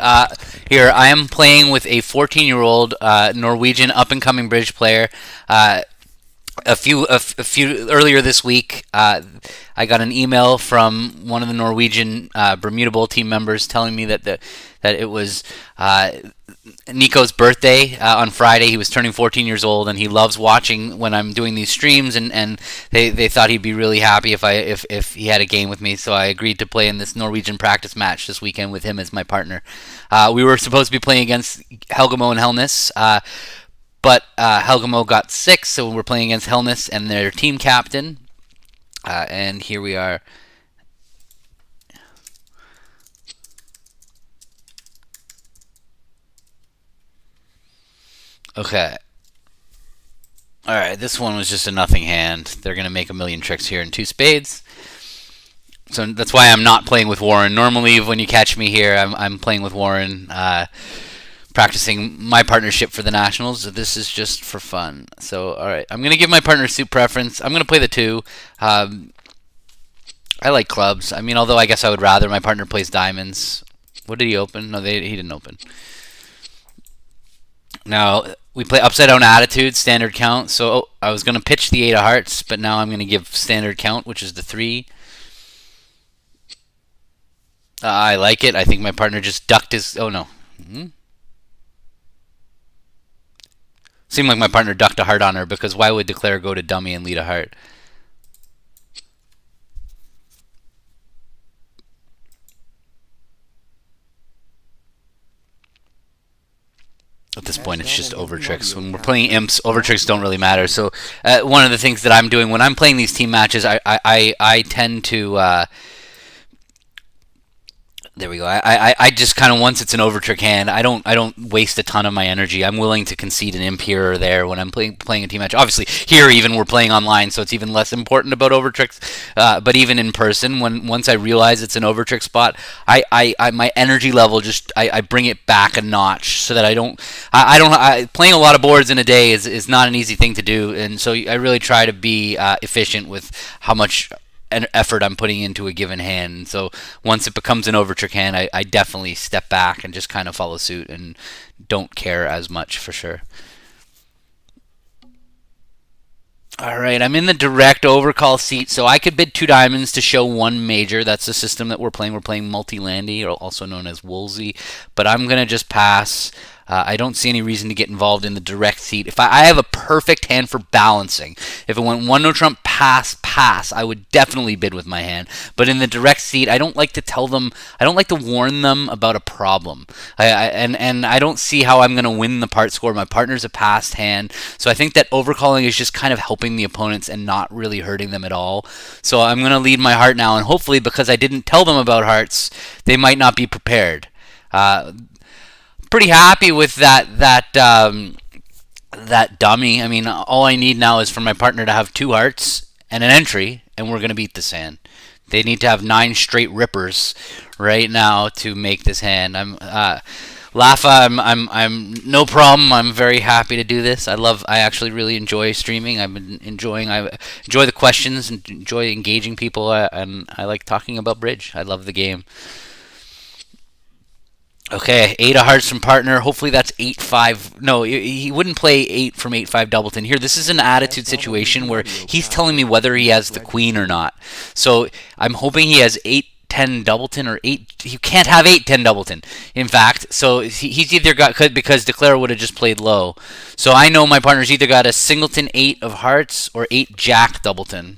here, I am playing with a 14-year-old Norwegian up-and-coming bridge player. A few earlier this week, I got an email from one of the Norwegian Bermuda Bowl team members telling me that it was Nico's birthday on Friday. He was turning 14 years old, and he loves watching when I'm doing these streams. And they thought he'd be really happy if he had a game with me. So I agreed to play in this Norwegian practice match this weekend with him as my partner. We were supposed to be playing against Helgamo and Helness. But Helgamo got 6, so we're playing against Helness and their team captain. And here we are. Okay. Alright, this one was just a nothing hand. They're going to make a million tricks here in 2 spades. So that's why I'm not playing with Warren. Normally, when you catch me here, I'm playing with Warren. Practicing my partnership for the Nationals. This is just for fun. So, alright. I'm going to give my partner suit preference. I'm going to play the 2. I like clubs. I mean, although I guess I would rather my partner plays diamonds. What did he open? No, he didn't open. Now, we play upside down attitude, standard count. So, I was going to pitch the 8 of hearts, but now I'm going to give standard count, which is the 3. I like it. I think my partner just ducked his... Oh, no. Seemed like my partner ducked a heart on her, because why would declare go to dummy and lead a heart? At this point, it's just over tricks. When we're playing imps, over tricks don't really matter. So one of the things that I'm doing when I'm playing these team matches, I tend to... There we go. I just kind of, once it's an overtrick hand, I don't waste a ton of my energy. I'm willing to concede an imp here or there when I'm playing a team match. Obviously, here even we're playing online, so it's even less important about overtricks. But even in person, once I realize it's an overtrick spot, my energy level just I bring it back a notch so that playing a lot of boards in a day is not an easy thing to do, and so I really try to be efficient with how much effort I'm putting into a given hand. So once it becomes an overtrick hand, I definitely step back and just kind of follow suit and don't care as much, for sure. All right, I'm in the direct overcall seat, so I could bid two diamonds to show one major. That's the system that we're playing. We're playing multi-landy, or also known as Woolsey. But I'm gonna just pass. I don't see any reason to get involved in the direct seat. If I have a perfect hand for balancing, if it went one no trump pass pass, I would definitely bid with my hand. But in the direct seat, I don't like to tell them. I don't like to warn them about a problem. And I don't see how I'm gonna win the part score. My partner's a passed hand, so I think that overcalling is just kind of helping the opponents and not really hurting them at all. So I'm gonna lead my heart now, and hopefully, because I didn't tell them about hearts, they might not be prepared. Pretty happy with that dummy. I mean, all I need now is for my partner to have two hearts and an entry, and we're gonna beat this hand. They need to have 9 straight rippers right now to make this hand. Lafa, I'm no problem. I'm very happy to do this. I actually really enjoy streaming. I enjoy the questions and enjoy engaging people, and I like talking about bridge. I love the game. Okay, 8 of hearts from partner. Hopefully that's 8-5. No, he wouldn't play 8 from 8-5 Doubleton. Here, this is an attitude situation where he's telling me whether he has the queen or not. So I'm hoping he has 8-10 Doubleton or 8. You can't have 8-10 Doubleton, in fact. So he's either got, because Declare would have just played low. So I know my partner's either got a singleton 8 of hearts or 8 Jack Doubleton.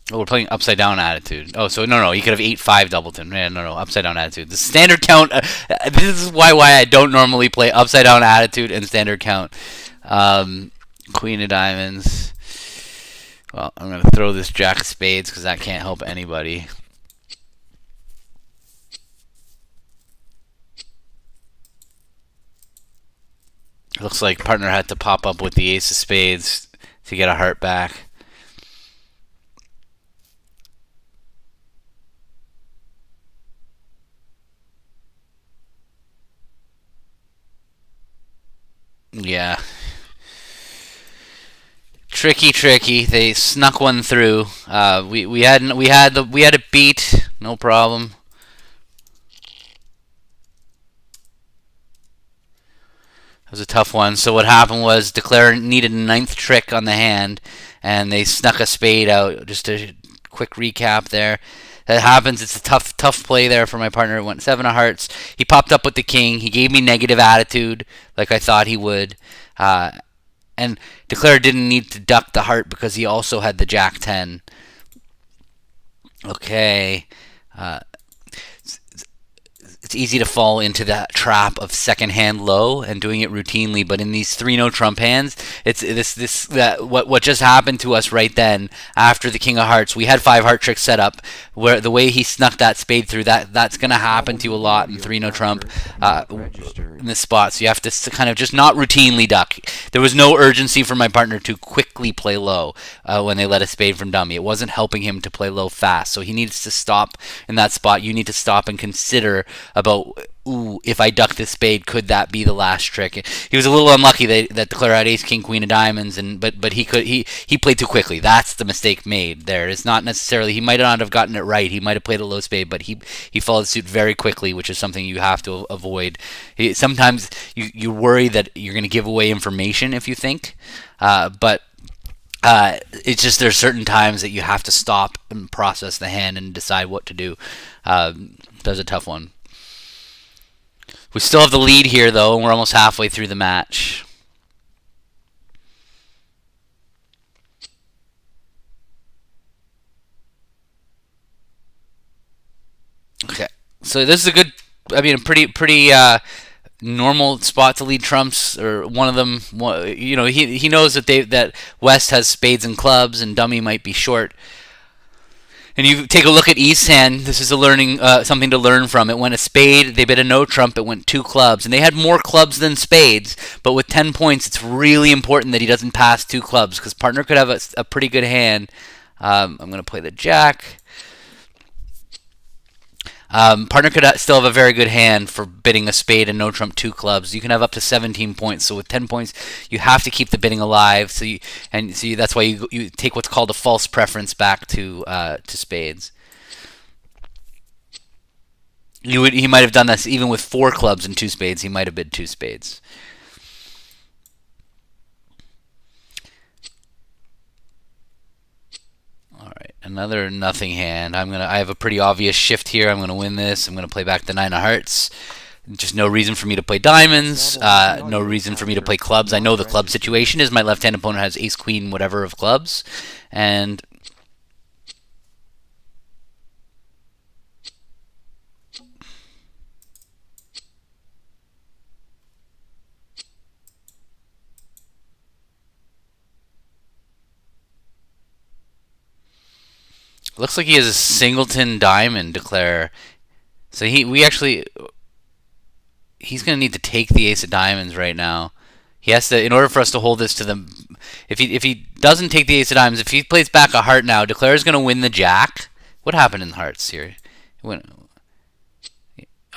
Oh, we're playing upside down attitude. Oh, so no, he could have 8-5 Doubleton. Yeah, no, upside down attitude. The standard count. This is why I don't normally play upside down attitude and standard count. Queen of diamonds. Well, I'm gonna throw this Jack of spades because that can't help anybody. It looks like partner had to pop up with the ace of spades to get a heart back. Yeah. Tricky. They snuck one through. We had a beat, no problem. It was a tough one. So what happened was Declare needed a 9th trick on the hand, and they snuck a spade out. Just a quick recap there. That happens. It's a tough play there for my partner. It went 7 of hearts. He popped up with the king. He gave me negative attitude, like I thought he would. And Declare didn't need to duck the heart because he also had the Jack 10. Okay. It's easy to fall into that trap of second hand low and doing it routinely, but in these 3 no trump hands, it's what just happened to us right then after the king of hearts. We had 5 heart tricks set up, where the way he snuck that spade through, that's going to happen to you a lot in 3 no trump in this spot. So you have to kind of just not routinely duck. There was no urgency for my partner to quickly play low when they let a spade from dummy. It wasn't helping him to play low fast, so he needs to stop in that spot. You need to stop and consider about, ooh, if I duck this spade, could that be the last trick? He was a little unlucky that Declare had ace king queen of diamonds, but he played too quickly. That's the mistake made there. It's not necessarily, he might not have gotten it right. He might have played a low spade, but he followed suit very quickly, which is something you have to avoid. Sometimes you worry that you're going to give away information if you think, but it's just there's certain times that you have to stop and process the hand and decide what to do. That's a tough one. We still have the lead here, though, and we're almost halfway through the match. Okay, so this is a pretty normal spot to lead trumps, or one of them. He knows that West has spades and clubs, and dummy might be short. And you take a look at East's hand. This is something to learn from. It went a spade. They bid a no trump. It went 2 clubs, and they had more clubs than spades. But with 10 points, it's really important that he doesn't pass 2 clubs, because partner could have a pretty good hand. I'm going to play the jack. Partner could still have a very good hand for bidding a spade and no trump 2 clubs. You can have up to 17 points. So with 10 points, you have to keep the bidding alive. So that's why you take what's called a false preference back to spades. He might have done this even with 4 clubs and 2 spades. He might have bid 2 spades. All right, another nothing hand. I have a pretty obvious shift here. I'm gonna win this. I'm gonna play back the 9 of hearts. Just no reason for me to play diamonds. No reason for me to play clubs. I know the club situation is my left-hand opponent has ace, queen, whatever of clubs, and looks like he has a singleton diamond declare. So he's going to need to take the ace of diamonds right now. He has to, in order for us to hold this to them. If he doesn't take the ace of diamonds, if he plays back a heart now, declare is going to win the jack. What happened in hearts here? Oh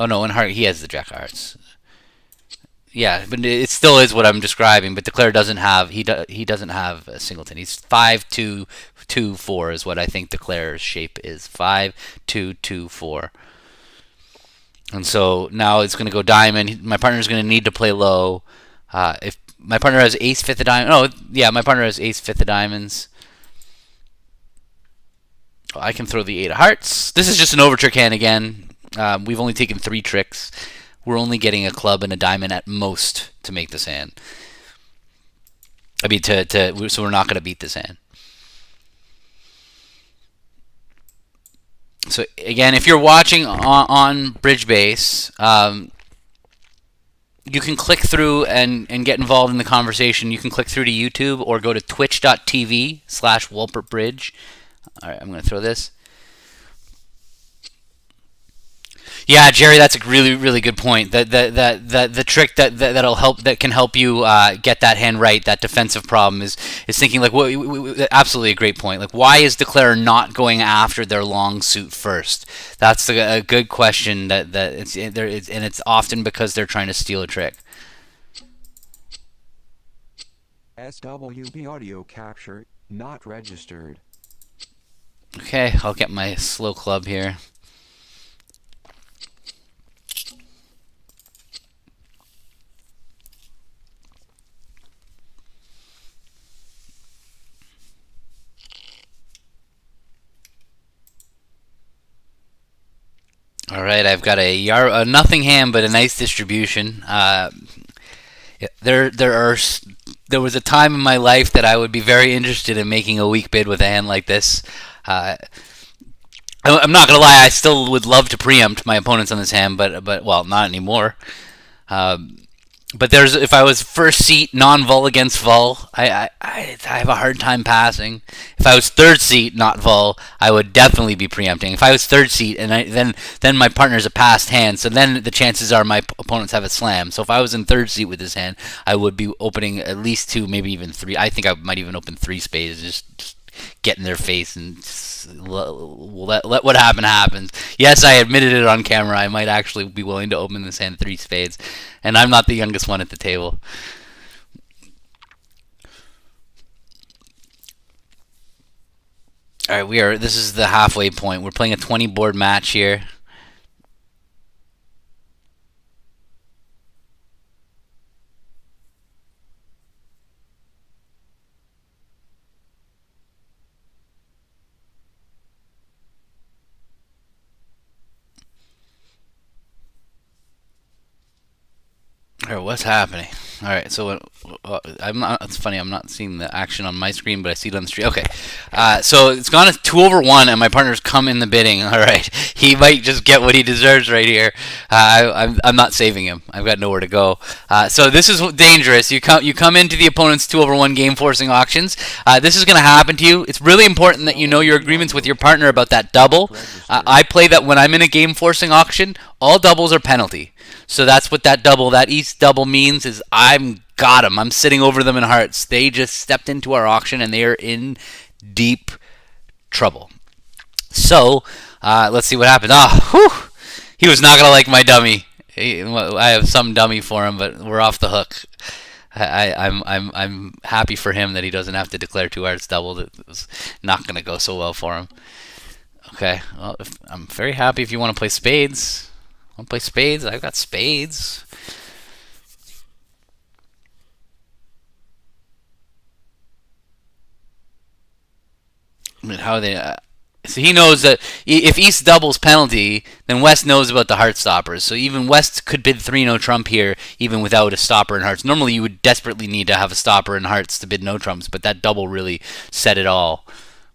no, in heart he has the jack of hearts. Yeah, but it still is what I'm describing. But declare doesn't have he doesn't have a singleton. He's 5-2-2-4 is what I think declare's shape is. 5-2-2-4. And so now it's going to go diamond. My partner's going to need to play low. If my partner has ace fifth of diamonds, oh yeah, my partner has ace fifth of diamonds. I can throw the 8 of hearts. This is just an overtrick hand again. We've only taken 3 tricks. We're only getting a club and a diamond at most to make this hand. I mean, so we're not going to beat this hand. So again, if you're watching on Bridge Base, you can click through and get involved in the conversation. You can click through to YouTube or go to twitch.tv/WalpertBridge. All right, I'm going to throw this. Yeah, Jerry, that's a really, really good point. The trick that can help you get that hand right, that defensive problem is thinking like absolutely a great point. Like, why is declare not going after their long suit first? That's a good question. And it's often because they're trying to steal a trick. SWB audio capture not registered. Okay, I'll get my slow club here. All right, I've got a nothing hand, but a nice distribution. There was a time in my life that I would be very interested in making a weak bid with a hand like this. I'm not gonna lie, I still would love to preempt my opponents on this hand, but well, not anymore. But if I was first seat non-vol against vol, I have a hard time passing. If I was third seat not vol, I would definitely be preempting. If I was third seat and then my partner's a passed hand, so then the chances are my opponents have a slam. So if I was in third seat with this hand, I would be opening at least 2, maybe even 3. I think I might even open 3 spades, just get in their face and let what happens. Yes, I admitted it on camera. I might actually be willing to open this hand 3 spades, and I'm not the youngest one at the table. All right, this is the halfway point. We're playing a 20 board match here. All right, what's happening? All right, so I'm not. It's funny. I'm not seeing the action on my screen, but I see it on the stream. Okay, so it's gone to 2/1, and my partner's come in the bidding. All right, he might just get what he deserves right here. I'm not saving him. I've got nowhere to go. So this is dangerous. You come into the opponent's 2/1 game forcing auctions. This is going to happen to you. It's really important that you know your agreements with your partner about that double. I play that when I'm in a game forcing auction, all doubles are penalty. So that's what that East double means is I'm got them. I'm sitting over them in hearts. They just stepped into our auction and they are in deep trouble. So let's see what happens. He was not gonna like my dummy. I have some dummy for him, but we're off the hook. I'm happy for him that he doesn't have to declare 2 hearts doubled. It was not gonna go so well for him. Okay, well, I'm very happy if you want to play spades. Want to play spades? I've got spades. I mean, how they? So he knows that if East doubles penalty, then West knows about the heart stoppers. So even West could bid 3-no trump here, even without a stopper in hearts. Normally, you would desperately need to have a stopper in hearts to bid no trumps, but that double really said it all.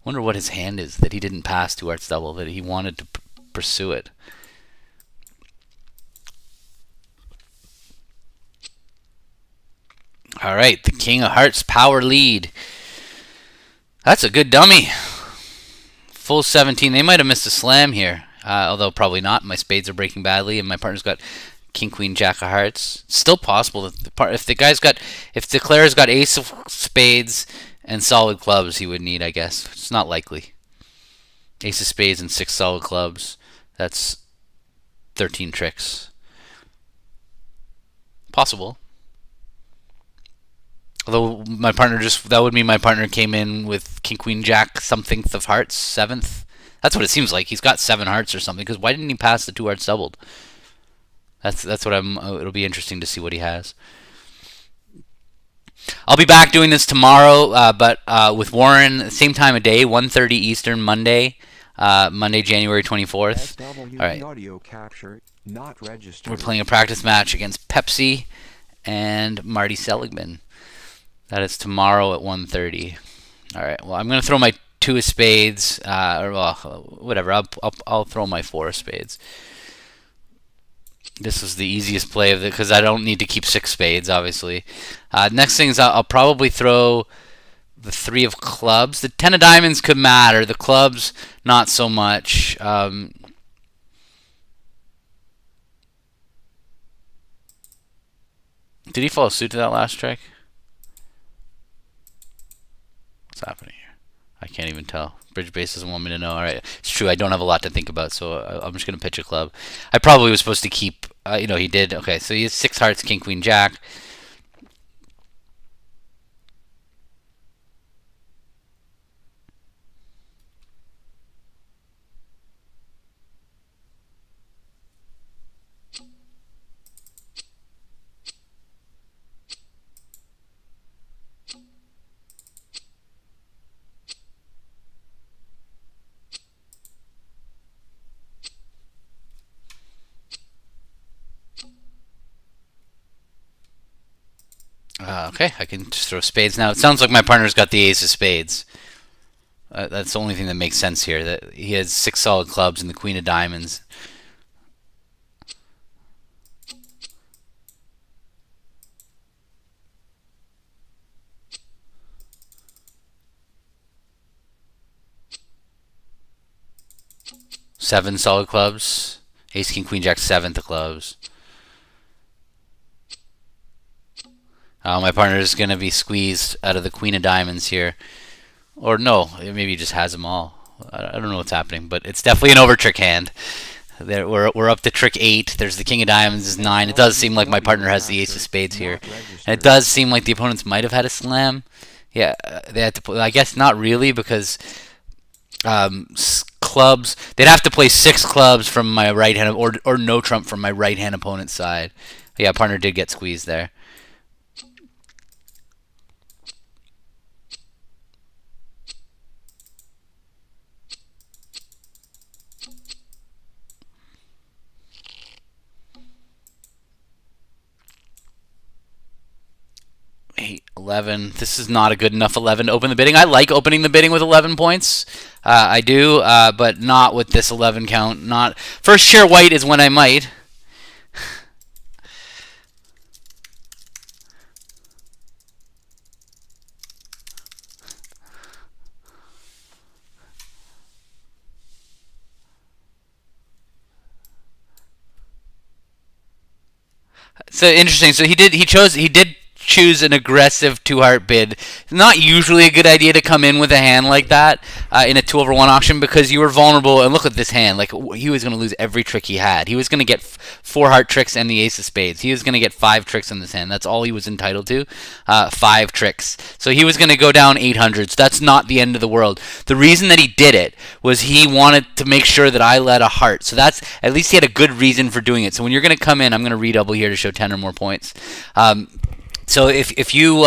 Wonder what his hand is that he didn't pass to hearts double, that he wanted to pursue it. All right, the King of Hearts power lead. That's a good dummy. Full 17. They might have missed a slam here, although probably not. My spades are breaking badly, and my partner's got King, Queen, Jack of Hearts. It's still possible that if the Claire's got Ace of Spades and solid clubs, he would need, I guess. It's not likely. Ace of Spades and 6 solid clubs. That's 13 tricks. Possible. Although my partner that would mean my partner came in with King, Queen, Jack, something of hearts, 7th. That's what it seems like. He's got 7 hearts or something. Because why didn't he pass the 2 hearts doubled? That's what it'll be interesting to see what he has. I'll be back doing this tomorrow, but with Warren, same time of day, 1:30 Eastern, Monday, January 24th. All right. Audio capture not registered. We're playing a practice match against Pepsi and Marty Seligman. That is tomorrow at 1:30. All right. Well, I'm gonna throw my 2 of spades, or whatever. I'll throw my 4 of spades. This was the easiest play of it because I don't need to keep 6 spades, obviously. Next thing is I'll probably throw the 3 of clubs. The 10 of diamonds could matter. The clubs, not so much. Did he follow suit to that last trick? What's happening here? I can't even tell. Bridge base doesn't want me to know. All right, it's true. I don't have a lot to think about, so I'm just gonna pitch a club. I probably was supposed to keep. He did. Okay, so he has 6 hearts, King, Queen, Jack. Okay, I can just throw spades now. It sounds like my partner's got the ace of spades. That's the only thing that makes sense here. That he has 6 solid clubs and the queen of diamonds. Seven solid clubs. Ace, king, queen, jack, 7th of clubs. My partner is going to be squeezed out of the queen of diamonds here. Or no, maybe he just has them all. I don't know what's happening, but it's definitely an over trick hand. We're up to trick 8. There's the king of diamonds is 9. It does seem like my partner has the ace of spades here. And it does seem like the opponents might have had a slam. Yeah, they had to play. I guess not really, because clubs. They'd have to play 6 clubs from my right hand, or no trump from my right hand opponent's side. Yeah, partner did get squeezed there. Eight, 11. This is not a good enough 11 to open the bidding. I like opening the bidding with 11 points. I do, but not with this 11 count. Not first share white is when I might. So interesting. So he did choose an aggressive two-heart bid. Not usually a good idea to come in with a hand like that in a 2/1 auction because you were vulnerable. And look at this hand. Like, he was going to lose every trick he had. He was going to get 4 heart tricks and the ace of spades. He was going to get 5 tricks in this hand. That's all he was entitled to, 5 tricks. So he was going to go down 800. So that's not the end of the world. The reason that he did it was he wanted to make sure that I led a heart. So that's, at least he had a good reason for doing it. So when you're going to come in, I'm going to redouble here to show 10 or more points. So if you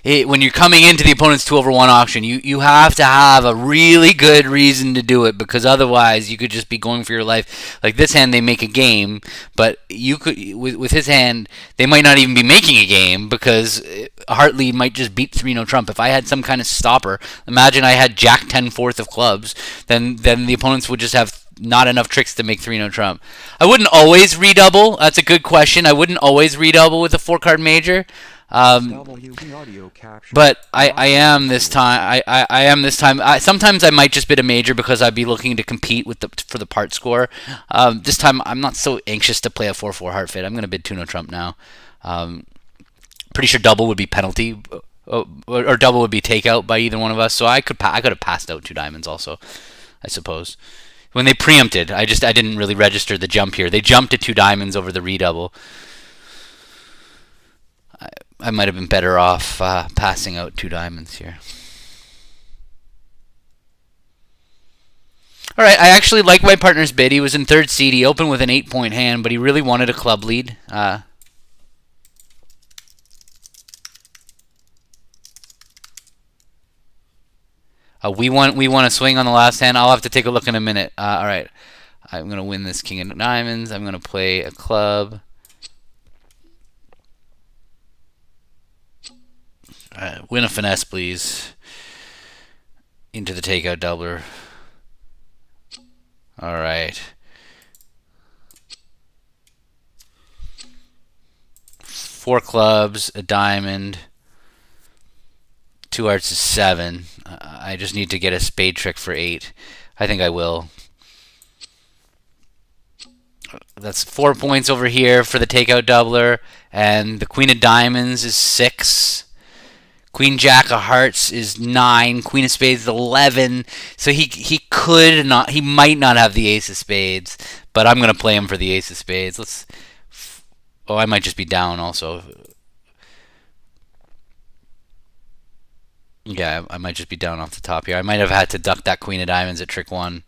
when you're coming into the opponent's 2/1 auction, you have to have a really good reason to do it, because otherwise you could just be going for your life. Like this hand, they make a game, but you could with his hand, they might not even be making a game because a heart lead might just beat 3-no trump. If I had some kind of stopper, imagine I had Jack 10 fourth of clubs, then the opponents would just have not enough tricks to make 3-no trump. I wouldn't always redouble. That's a good question. I wouldn't always redouble with a 4-card major. But I am this time. I am this time. Sometimes I might just bid a major because I'd be looking to compete with for the part score. This time I'm not so anxious to play a 4-4 heart fit. I'm going to bid 2-no trump now. Pretty sure double would be penalty, or double would be takeout by either one of us. So I could have passed out 2 diamonds also, I suppose. When they preempted, I didn't really register the jump here. They jumped to 2 diamonds over the redouble. I might have been better off passing out 2 diamonds here. All right, I actually like my partner's bid. He was in 3rd seed. He opened with an 8-point hand, but he really wanted a club lead. We want a swing on the last hand. I'll have to take a look in a minute. All right, I'm gonna win this king of diamonds. I'm gonna play a club. Win a finesse, please. Into the takeout doubler. All right. 4 clubs, a diamond. 2 hearts is 7. I just need to get a spade trick for 8. I think I will. That's 4 points over here for the takeout doubler, and the queen of diamonds is 6. Queen jack of hearts is 9. Queen of spades is 11. So he might not have the ace of spades, but I'm gonna play him for the ace of spades. I might just be down also. Yeah, I might just be down off the top here. I might have had to duck that queen of diamonds at trick 1.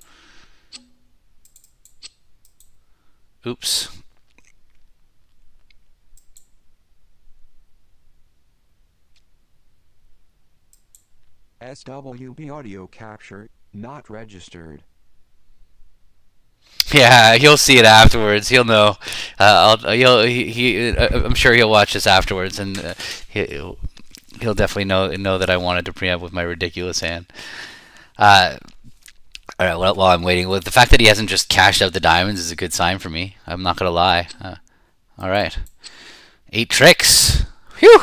Oops. SWB audio capture, not registered. Yeah, he'll see it afterwards. He'll know. I'm sure he'll watch this afterwards, and he'll definitely know that I wanted to preempt with my ridiculous hand. All right, while I'm waiting, the fact that he hasn't just cashed out the diamonds is a good sign for me. I'm not gonna lie. All right, 8 tricks. Whew.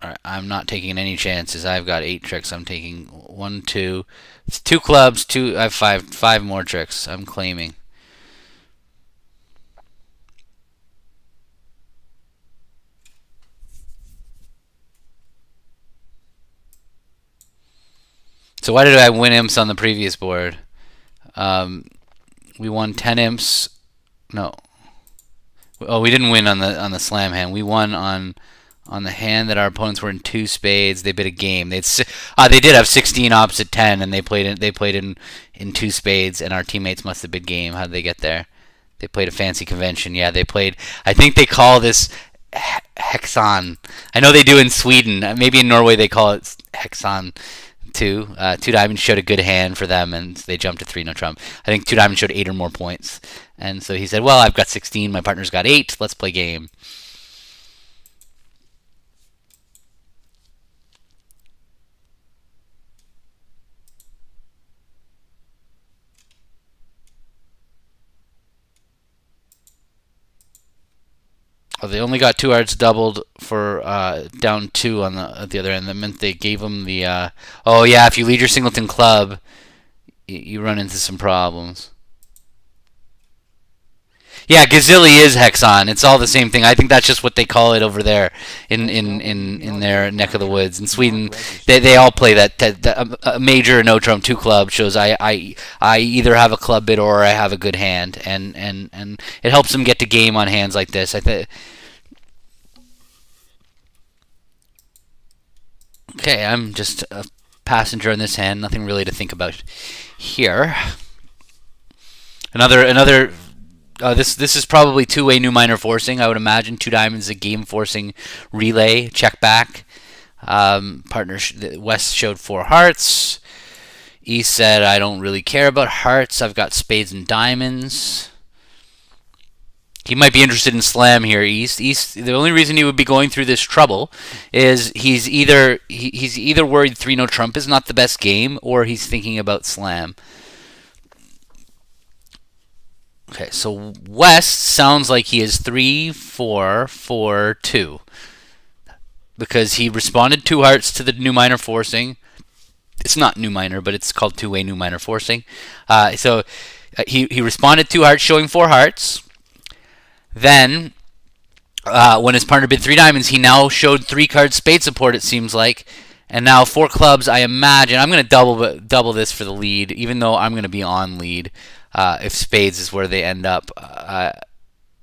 All right, I'm not taking any chances. I've got 8 tricks. I'm taking 1, 2, 2 clubs. 2. I have 5 more tricks. I'm claiming. So why did I win imps on the previous board? We won 10 imps. No. Oh, we didn't win on the slam hand. We won on the hand that our opponents were in 2 spades. They bid a game. They did have 16 opposite 10, and they played in 2 spades. And our teammates must have bid game. How did they get there? They played a fancy convention. Yeah, they played. I think they call this hexan. I know they do in Sweden. Maybe in Norway they call it hexan. 2 diamonds showed a good hand for them, and they jumped to 3-no trump. I think 2 diamonds showed 8 or more points, and so he said, well, I've got 16, my partner's got 8, let's play game. Oh, they only got 2 hearts doubled for down 2 on at the other end. That meant they gave them the. Oh yeah, if you lead your singleton club, you run into some problems. Yeah, Gazilli is Hexon. It's all the same thing. I think that's just what they call it over there in their neck of the woods. In Sweden, they all play that a major no trump two club shows I either have a club bid or I have a good hand, and it helps them get to game on hands like this. I think. Okay, I'm just a passenger in this hand. Nothing really to think about here. Another. This is probably two-way new minor forcing. I would imagine 2 diamonds a game forcing relay check back. Partner West showed 4 hearts. East said I don't really care about hearts. I've got spades and diamonds. He might be interested in slam here, East. The only reason he would be going through this trouble is he's either worried 3 no trump is not the best game, or he's thinking about slam. Okay, so West sounds like he is 3-4-4-2 because he responded 2 hearts to the new minor forcing. It's not new minor, but it's called two-way new minor forcing. So he responded 2 hearts, showing 4 hearts. Then, when his partner bid 3 diamonds, he now showed 3 card spade support, it seems like. And now 4 clubs, I imagine. I'm going to double this for the lead, even though I'm going to be on lead if spades is where they end up.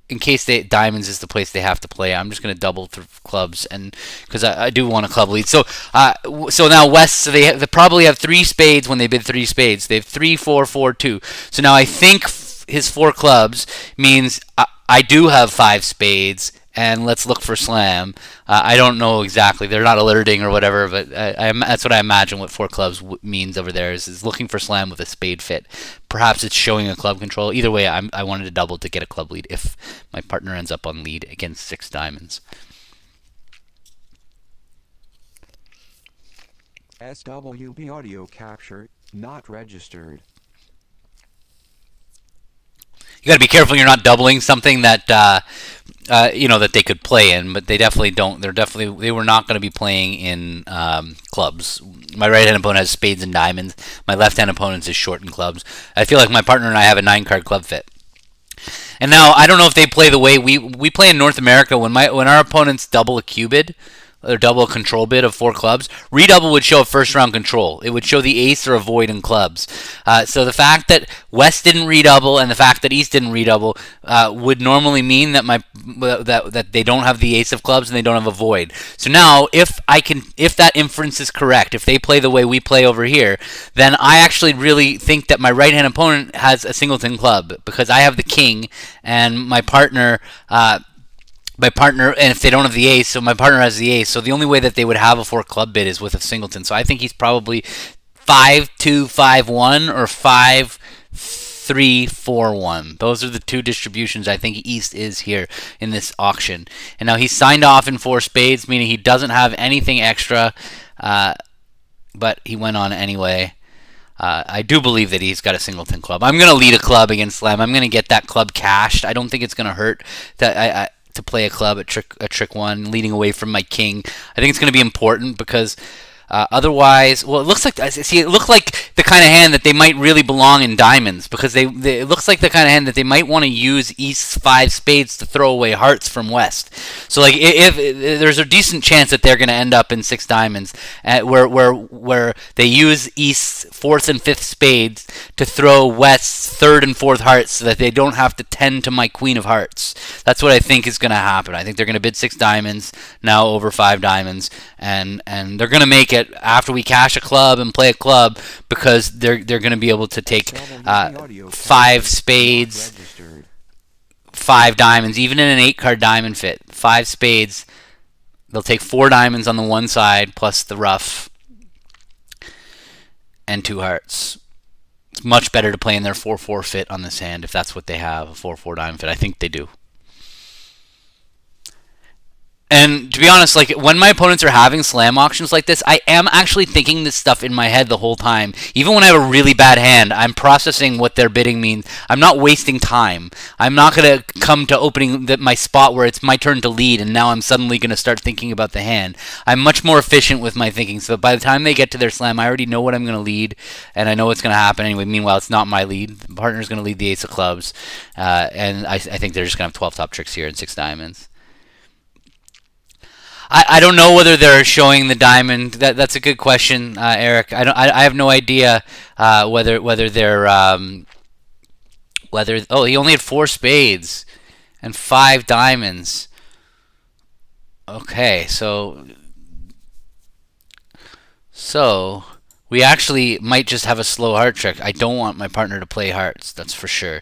In case diamonds is the place they have to play, I'm just going to double through clubs, and because I do want a club lead. So now West, so they probably have 3 spades when they bid 3 spades. They have 3-4-4-2. So now I think his 4 clubs means I do have 5 spades, and let's look for slam. I don't know exactly. They're not alerting or whatever, but that's what I imagine what 4 clubs means over there is looking for slam with a spade fit. Perhaps it's showing a club control. Either way, I wanted to double to get a club lead if my partner ends up on lead against 6 diamonds. SWB audio capture, not registered. You got to be careful you're not doubling something that that they could play in, but they definitely don't. They were not going to be playing in clubs. My right hand opponent has spades and diamonds. My left hand opponent is short in clubs. I feel like my partner and I have a 9-card club fit. And now I don't know if they play the way we play in North America. When our opponents double a cubid, or double a control bid of 4 clubs, redouble would show a first round control. It would show the ace or a void in clubs. So the fact that West didn't redouble and the fact that East didn't redouble would normally mean that that they don't have the ace of clubs and they don't have a void. So now if that inference is correct, if they play the way we play over here, then I actually really think that my right hand opponent has a singleton club because I have the king and my partner. And if they don't have the ace, so my partner has the ace. So the only way that they would have a 4 club bid is with a singleton. So I think he's probably 5-2-5-1 or 5-3-4-1. Those are the 2 distributions I think East is here in this auction. And now he's signed off in 4 spades, meaning he doesn't have anything extra, but he went on anyway. I do believe that he's got a singleton club. I'm going to lead a club against slam. I'm going to get that club cashed. I don't think it's going to hurt that to play a club at trick 1, leading away from my king. I think it's going to be important because otherwise, well, it looks like the kind of hand that they might really belong in diamonds because it looks like the kind of hand that they might want to use East's 5 spades to throw away hearts from West. So like if there's a decent chance that they're going to end up in 6 diamonds where they use East's 4th and 5th spades to throw West's 3rd and 4th hearts so that they don't have to tend to my queen of hearts. That's what I think is going to happen. I think they're going to bid 6 diamonds now over 5 diamonds and they're going to make it after we cash a club and play a club because they're going to be able to take 5 spades, 5 diamonds, even in an 8-card diamond fit. 5 spades, they'll take 4 diamonds on the one side plus the rough and 2 hearts. It's much better to play in their 4-4 fit on this hand if that's what they have, a 4-4 diamond fit. I think they do. And to be honest, like when my opponents are having slam auctions like this, I am actually thinking this stuff in my head the whole time. Even when I have a really bad hand, I'm processing what their bidding means. I'm not wasting time. I'm not gonna come to opening my spot where it's my turn to lead, and now I'm suddenly gonna start thinking about the hand. I'm much more efficient with my thinking. So by the time they get to their slam, I already know what I'm gonna lead, and I know what's gonna happen anyway. Meanwhile, it's not my lead. The partner's gonna lead the ace of clubs, and I think they're just gonna have 12 top tricks here and 6 diamonds. I don't know whether they're showing the diamond. That's a good question, Eric. I have no idea whether they're whether. Oh, he only had 4 spades and 5 diamonds. Okay, so we actually might just have a slow heart trick. I don't want my partner to play hearts. That's for sure.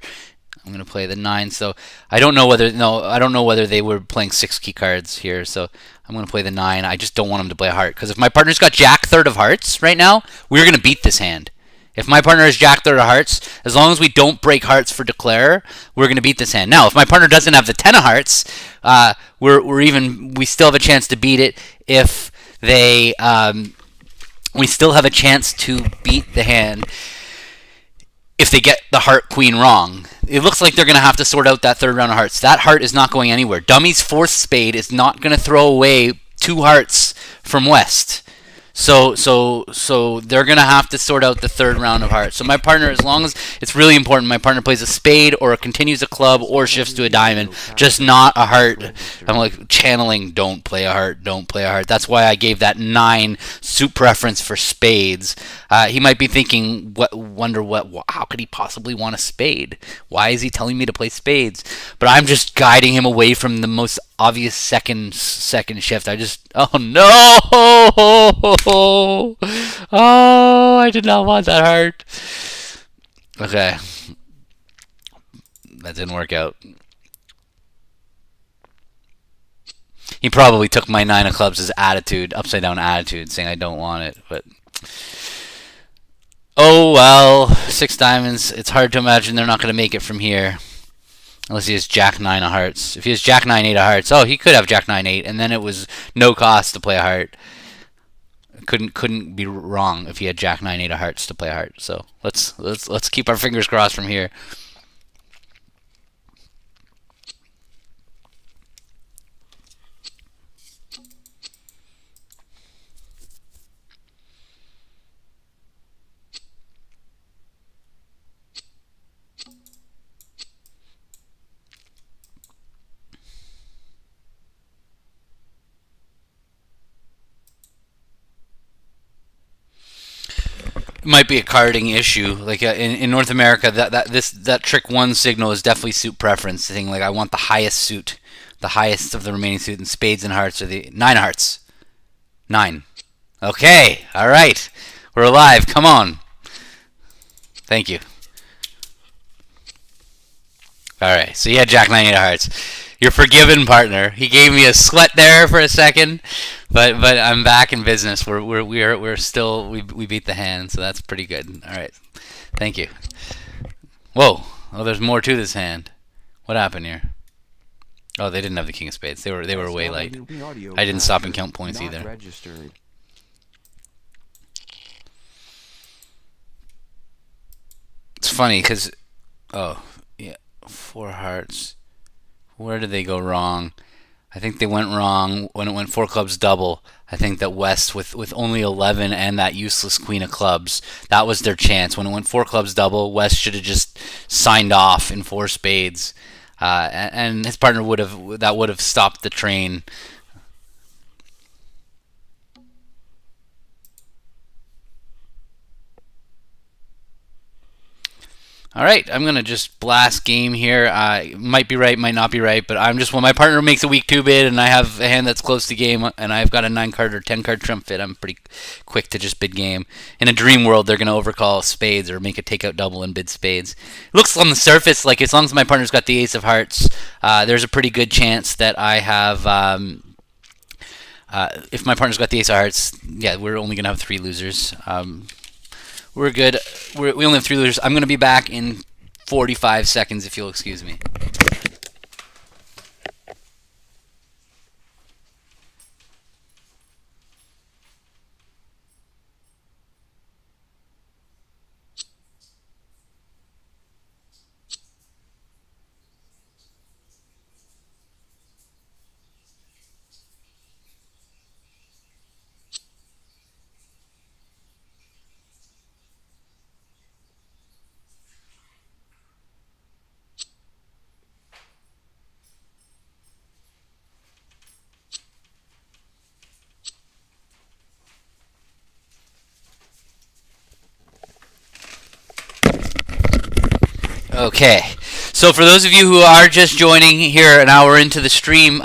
I'm gonna play the 9. So I don't know whether they were playing 6 key cards here. So I'm gonna play the 9. I just don't want him to play a heart because if my partner's got Jack third of hearts right now, we're gonna beat this hand. If my partner has Jack third of hearts, as long as we don't break hearts for declare, we're gonna beat this hand. Now, if my partner doesn't have the 10 of hearts, we still have a chance to beat it if they we still have a chance to beat the hand if they get the heart queen wrong. It looks like they're going to have to sort out that third round of hearts. That heart is not going anywhere. Dummy's 4th spade is not going to throw away 2 hearts from West. So they're going to have to sort out the third round of hearts. So my partner, as long as it's really important, my partner plays a spade or continues a club or shifts to a diamond, just not a heart. I'm like channeling, don't play a heart, don't play a heart. That's why I gave that 9 suit preference for spades. He might be thinking, how could he possibly want a spade? Why is he telling me to play spades? But I'm just guiding him away from the most obvious second shift. Oh no! Oh, I did not want that heart. Okay. That didn't work out. He probably took my 9 of clubs as attitude, upside down attitude, saying I don't want it, but oh well, 6 diamonds. It's hard to imagine they're not going to make it from here. Unless he has Jack 9 of hearts. If he has Jack 9 8 of hearts, he could have Jack 9 8, and then it was no cost to play a heart. Couldn't be wrong if he had Jack 9 8 of hearts to play a heart. So let's keep our fingers crossed from here. Might be a carding issue. Like in North America, that trick 1 signal is definitely suit preference. Saying like I want the highest suit, the highest of the remaining suit, and spades and hearts are the 9 of hearts. 9. Okay, all right, we're alive. Come on. Thank you. All right, so you had Jack 9 8 of hearts. You're forgiven, partner. He gave me a sweat there for a second, but I'm back in business. We're still we beat the hand, so that's pretty good. All right, thank you. Whoa! Oh, there's more to this hand. What happened here? Oh, they didn't have the king of spades. They were way light. I didn't stop and count points either. It's funny because 4 hearts. Where did they go wrong? I think they went wrong when it went 4 clubs double. I think that West, with only 11 and that useless queen of clubs, that was their chance. When it went 4 clubs double, West should have just signed off in 4 spades, and his partner would have stopped the train. All right, I'm gonna just blast game here. Might be right, might not be right, but when my partner makes a weak 2 bid and I have a hand that's close to game and I've got a 9 card or 10 card trump fit, I'm pretty quick to just bid game. In a dream world, they're gonna overcall spades or make a takeout double and bid spades. It looks on the surface like as long as my partner's got the ace of hearts, there's a pretty good chance that I have. If my partner's got the ace of hearts, yeah, we're only gonna have 3 losers. We're good. We only have 3 losers. I'm going to be back in 45 seconds if you'll excuse me. Okay, so for those of you who are just joining here an hour into the stream,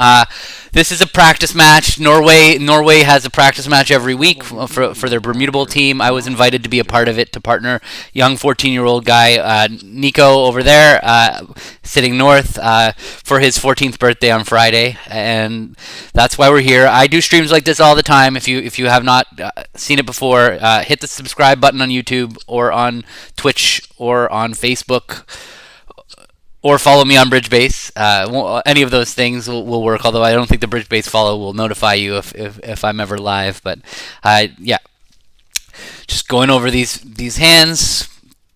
this is a practice match. Norway has a practice match every week for their Bermuda Bowl team. I was invited to be a part of it to partner young 14-year-old guy Nico over there, sitting north, for his 14th birthday on Friday, and that's why we're here. I do streams like this all the time. If you have not seen it before, hit the subscribe button on YouTube or on Twitch or on Facebook, or follow me on BridgeBase. Any of those things will work, although I don't think the BridgeBase follow will notify you if I'm ever live. But yeah, just going over these hands,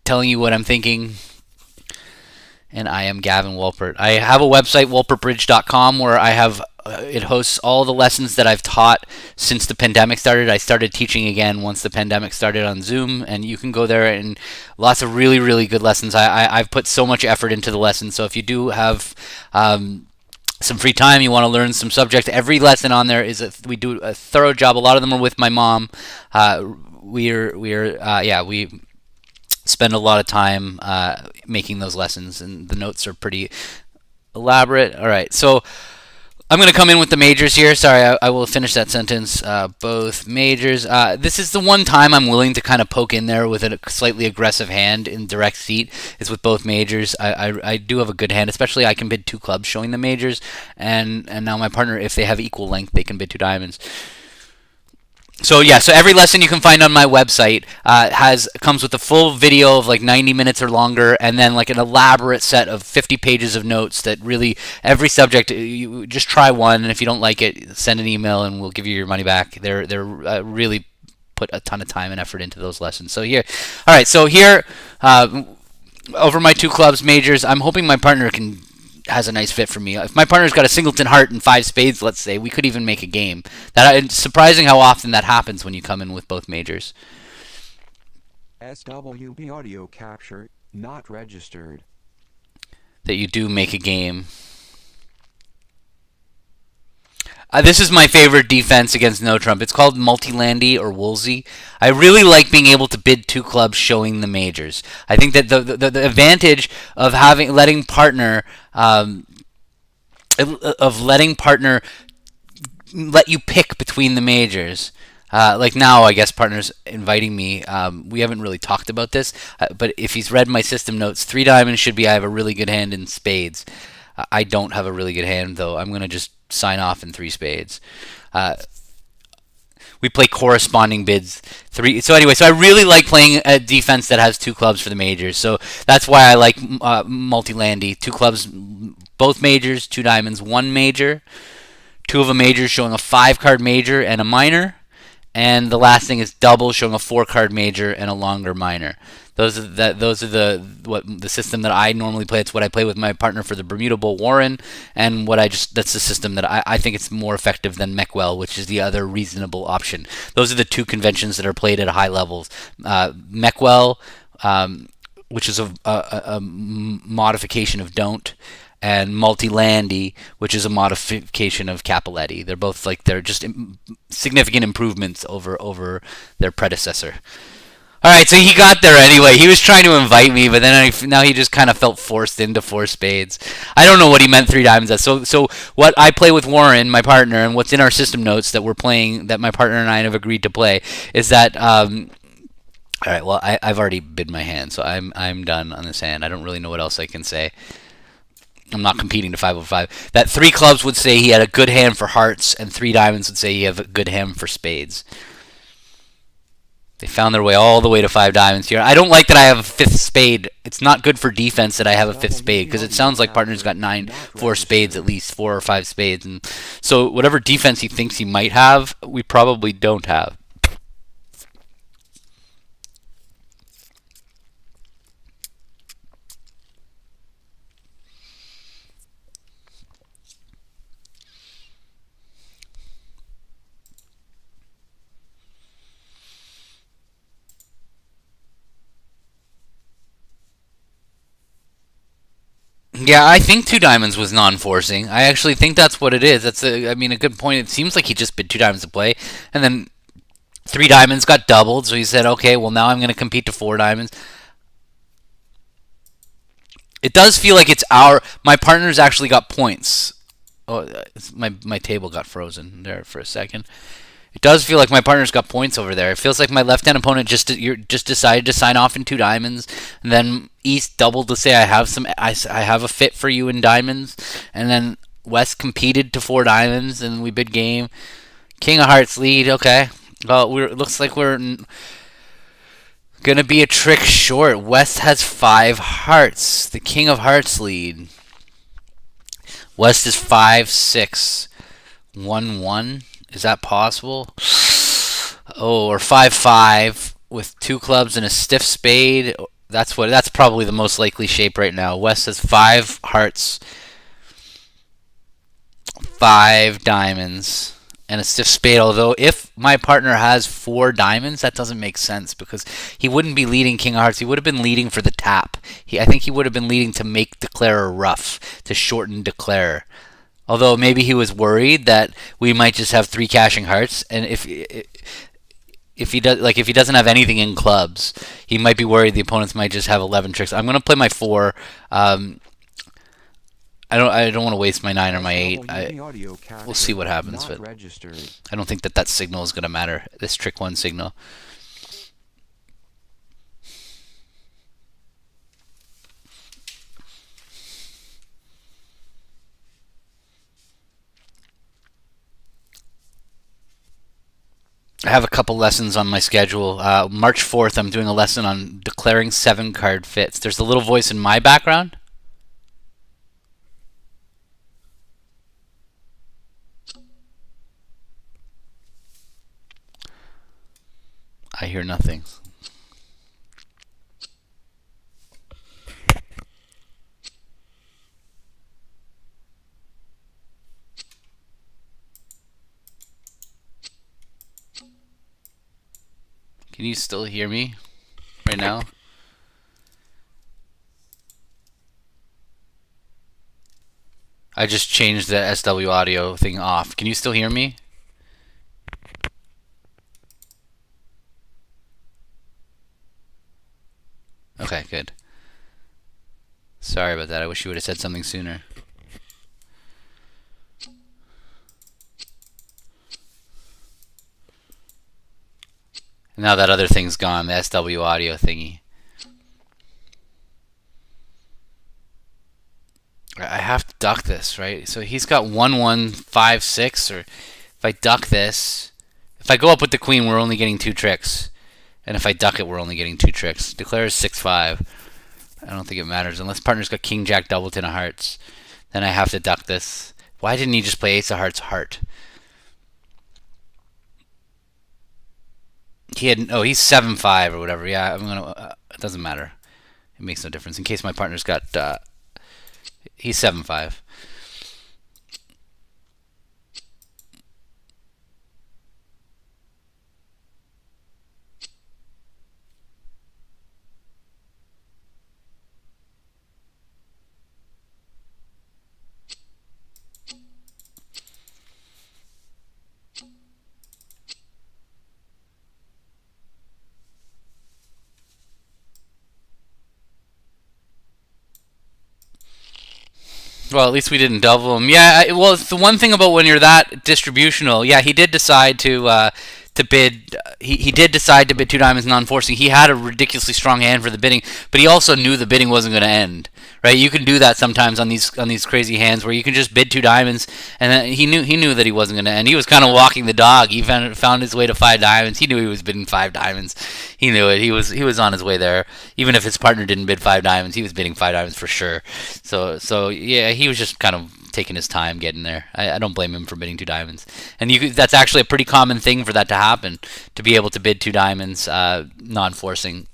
telling you what I'm thinking. And I am Gavin Wolpert. I have a website, wolpertbridge.com, where I have it hosts all the lessons that I've taught since the pandemic started. I started teaching again once the pandemic started on Zoom, and you can go there, and lots of really, really good lessons. I've put so much effort into the lessons, so if you do have some free time, you want to learn some subject, every lesson on there we do a thorough job. A lot of them are with my mom. We spend a lot of time making those lessons, and the notes are pretty elaborate. All right, so I'm going to come in with the majors here. Sorry, I will finish that sentence. Both majors. This is the one time I'm willing to kind of poke in there with a slightly aggressive hand in direct seat, is with both majors. I do have a good hand, especially I can bid 2 clubs showing the majors, and now my partner, if they have equal length, they can bid 2 diamonds. So yeah, so every lesson you can find on my website comes with a full video of like 90 minutes or longer, and then like an elaborate set of 50 pages of notes that really every subject, you just try one, and if you don't like it, send an email and we'll give you your money back. They're really put a ton of time and effort into those lessons. So here, all right, so here over my 2 clubs majors, I'm hoping my partner has a nice fit for me. If my partner's got a singleton heart and 5 spades, let's say, we could even make a game. It's surprising how often that happens when you come in with both majors. SWB audio capture, not registered. That you do make a game. This is my favorite defense against no trump. It's called multi-landy or woolsey. I really like being able to bid 2 clubs showing the majors. I think that the advantage of letting partner let you pick between the majors. Like now, I guess partner's inviting me. We haven't really talked about this, but if he's read my system notes, 3 diamonds should be I have a really good hand in spades. I don't have a really good hand, though. I'm going to just sign off in 3 spades. We play corresponding bids 3. So anyway, so I really like playing a defense that has 2 clubs for the majors. So that's why I like multi-landy. 2 clubs, both majors, 2 diamonds, 1 major. 2 of a major showing a 5-card major and a minor. And the last thing is double, showing a 4-card major and a longer minor. Those are the system that I normally play. It's what I play with my partner for the Bermuda Bowl, Warren, and that's the system that I think it's more effective than Meckwell, which is the other reasonable option. Those are the 2 conventions that are played at high levels. Meckwell, which is a modification of don't, and multi-landy, which is a modification of Capoletti. They're both they're just significant improvements over their predecessor. All right, so he got there anyway. He was trying to invite me, but then now he just kind of felt forced into 4 spades. I don't know what he meant 3 diamonds as. So what I play with Warren, my partner, and what's in our system notes that we're playing, that my partner and I have agreed to play, is that all right, well, I've already bid my hand, so I'm done on this hand. I don't really know what else I can say. I'm not competing to 505. That 3 clubs would say he had a good hand for hearts, and 3 diamonds would say he had a good hand for spades. They found their way all the way to 5 diamonds here. I don't like that I have a 5th spade. It's not good for defense that I have a 5th spade, because it sounds like partner's got 4 spades, at least 4 or 5 spades. And so whatever defense he thinks he might have, we probably don't have. Yeah, I think 2 diamonds was non-forcing. I actually think that's what it is. That's a good point. It seems like he just bid 2 diamonds to play, and then 3 diamonds got doubled. So he said, okay, well now I'm going to compete to 4 diamonds. It does feel like my partner's actually got points. Oh, my table got frozen there for a second. It does feel like my partner's got points over there. It feels like my left-hand opponent just decided to sign off in 2 diamonds, and then East doubled to say I have a fit for you in diamonds, and then West competed to 4 diamonds, and we bid game. King of Hearts lead. Okay, well, looks like we're gonna be a trick short. West has 5 hearts. The King of Hearts lead. West is 5-6, 1-1. Is that possible? Oh, or 5-5 with 2 clubs and a stiff spade. That's probably the most likely shape right now. West has 5 hearts, 5 diamonds, and a stiff spade. Although if my partner has 4 diamonds, that doesn't make sense because he wouldn't be leading King of Hearts. He would have been leading for the tap. I think he would have been leading to make declarer rough, to shorten declarer. Although maybe he was worried that we might just have 3 cashing hearts, and if he doesn't have anything in clubs, he might be worried the opponents might just have 11 tricks. I'm gonna play my 4. I don't want to waste my 9 or my 8. We'll see what happens, but I don't think that signal is gonna matter. This trick 1 signal. I have a couple lessons on my schedule. March 4th, I'm doing a lesson on declaring 7-card fits. There's a little voice in my background. I hear nothing. Can you still hear me right now? I just changed the SW audio thing off. Can you still hear me? Okay, good. Sorry about that. I wish you would have said something sooner. Now that other thing's gone, the SW audio thingy. I have to duck this, right? So he's got 1-1-5-6, or if I duck this, if I go up with the queen, we're only getting 2 tricks. And if I duck it, we're only getting 2 tricks. Declare is 6-5. I don't think it matters. Unless partner's got King, Jack, double, 10 of hearts. Then I have to duck this. Why didn't he just play Ace of Hearts, heart? He's 7-5 or whatever. Yeah, I'm gonna. It doesn't matter. It makes no difference. In case my partner's got. He's 7-5. Well, at least we didn't double him. Yeah, well, it's the one thing about when you're that distributional. Yeah, he did decide to bid. He did decide to bid 2 diamonds non-forcing. He had a ridiculously strong hand for the bidding, but he also knew the bidding wasn't going to end. Right? You can do that sometimes on these crazy hands where you can just bid 2 diamonds, and then he knew that he wasn't going to end. He was kind of walking the dog. He found his way to 5 diamonds. He knew he was bidding 5 diamonds. He knew it. He was on his way there. Even if his partner didn't bid 5 diamonds, he was bidding 5 diamonds for sure. So yeah, he was just kind of taking his time getting there. I don't blame him for bidding 2 diamonds. And that's actually a pretty common thing for that to happen, to be able to bid 2 diamonds non-forcing.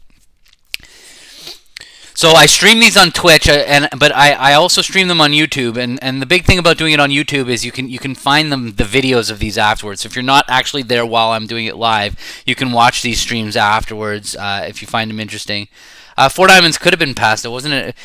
So I stream these on Twitch, but I also stream them on YouTube. And the big thing about doing it on YouTube is you can find the videos of these afterwards. So if you're not actually there while I'm doing it live, you can watch these streams afterwards if you find them interesting. 4 diamonds could have been passed. It wasn't.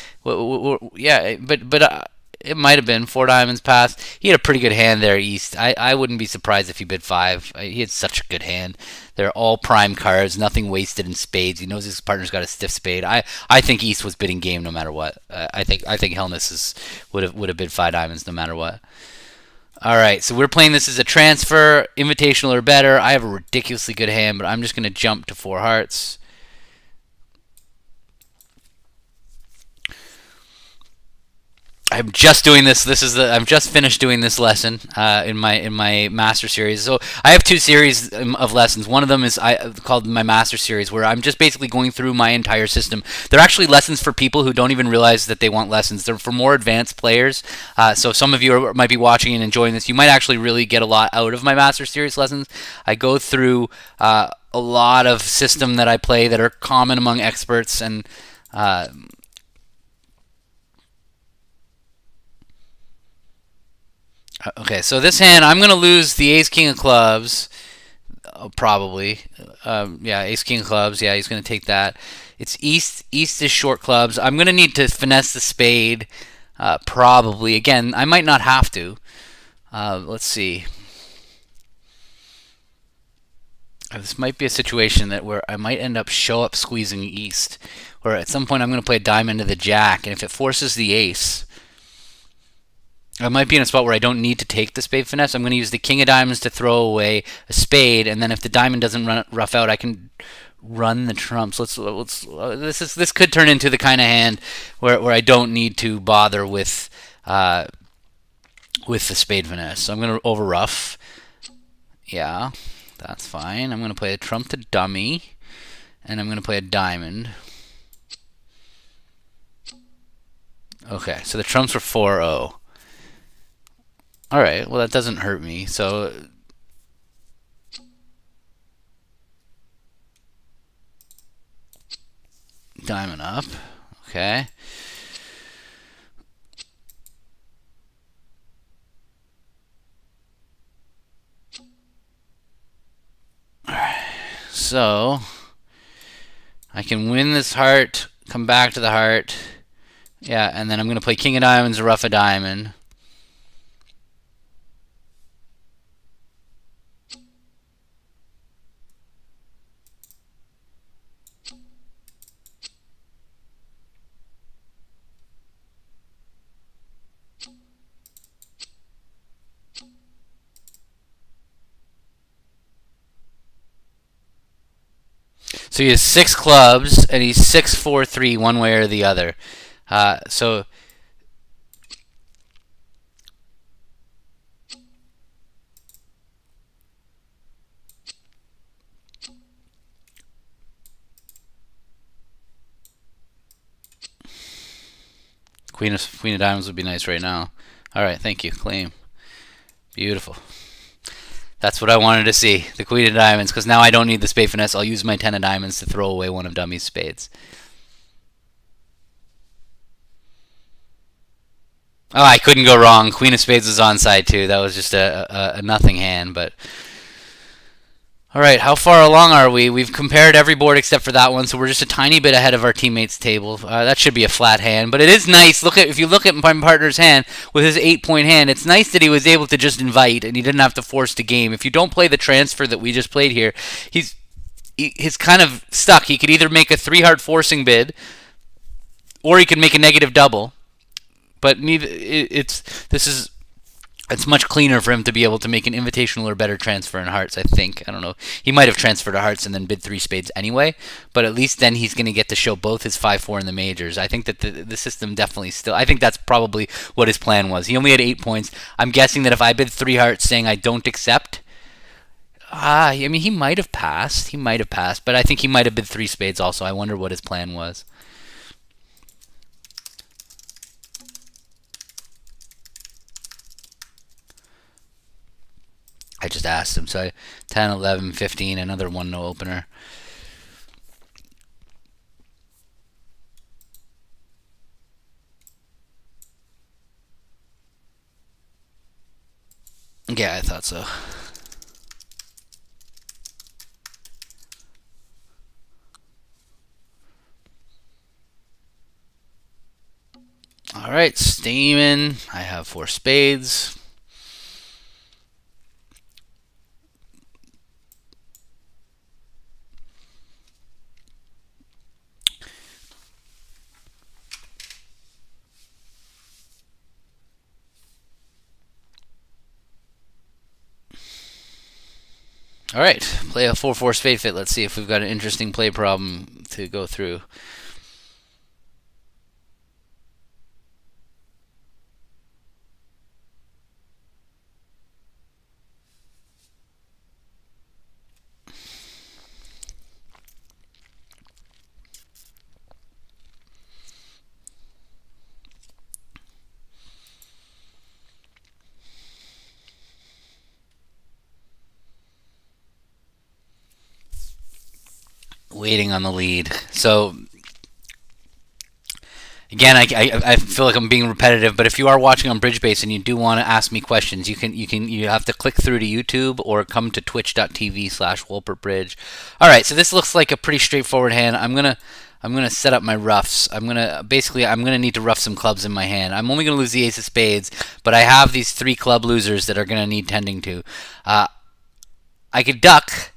Yeah, but It might have been 4 diamonds passed. He had a pretty good hand there, East. I wouldn't be surprised if he bid 5. He had such a good hand. They're all prime cards, nothing wasted in spades. He knows his partner's got a stiff spade. I think East was bidding game no matter what. I think Hellness would have bid 5 diamonds no matter what. All right, so we're playing this as a transfer, invitational or better. I have a ridiculously good hand, but I'm just going to jump to 4 hearts. I'm just doing this. I'm just finished doing this lesson in my master series. So I have 2 series of lessons. One of them is called my master series, where I'm just basically going through my entire system. They're actually lessons for people who don't even realize that they want lessons. They're for more advanced players. So some of you might be watching and enjoying this. You might actually really get a lot out of my master series lessons. I go through a lot of system that I play that are common among experts and. Okay, so this hand, I'm going to lose the ace, king of clubs, probably. Yeah, ace, king of clubs. Yeah, he's going to take that. It's east. East is short clubs. I'm going to need to finesse the spade, probably. Again, I might not have to. Let's see. This might be a situation where I might end up squeezing east, where at some point I'm going to play a diamond to the jack, and if it forces the ace, I might be in a spot where I don't need to take the spade finesse. I'm going to use the king of diamonds to throw away a spade, and then if the diamond doesn't rough out, I can run the trumps. This could turn into the kind of hand where I don't need to bother with the spade finesse. So I'm going to over rough. Yeah, that's fine. I'm going to play a trump to dummy, and I'm going to play a diamond. Okay, so the trumps were 4-0. All right, well, that doesn't hurt me. So diamond up. Okay. All right. So I can win this heart, come back to the heart. Yeah, and then I'm going to play king of diamonds, rough a diamond. So he has 6 clubs, and he's 6-4-3 one way or the other. So Queen of diamonds would be nice right now. All right, thank you. Claim. Beautiful. That's what I wanted to see, the queen of diamonds, because now I don't need the spade finesse. I'll use my 10 of diamonds to throw away one of dummy's spades. Oh, I couldn't go wrong. Queen of spades was onside too. That was just a nothing hand, but... All right, how far along are we? We've compared every board except for that one, so we're just a tiny bit ahead of our teammates' table. That should be a flat hand, but it is nice. If you look at my partner's hand with his 8-point hand, it's nice that he was able to just invite and he didn't have to force the game. If you don't play the transfer that we just played here, he's kind of stuck. He could either make a 3-heart forcing bid, or he could make a negative double. But it's much cleaner for him to be able to make an invitational or better transfer in hearts, I think. I don't know. He might have transferred to hearts and then bid 3 spades anyway, but at least then he's going to get to show both his 5-4 in the majors. I think that the system definitely still... I think that's probably what his plan was. He only had 8 points. I'm guessing that if I bid 3 hearts saying I don't accept... I mean, he might have passed. But I think he might have bid 3 spades also. I wonder what his plan was. I just asked him. So 10, 11, 15, another 1-no opener. Yeah, I thought so. All All right, steaming. I have 4 spades. All right, play a 4-4 spade fit. Let's see if we've got an interesting play problem to go through. Waiting on the lead. So again, I feel like I'm being repetitive, but if you are watching on BridgeBase and you do want to ask me questions, you have to click through to YouTube or come to twitch.tv/WolpertBridge. All right, so this looks like a pretty straightforward hand. I'm gonna set up my roughs. I'm gonna need to rough some clubs in my hand. I'm only gonna lose the ace of spades, but I have these 3 club losers that are gonna need tending to. I could duck.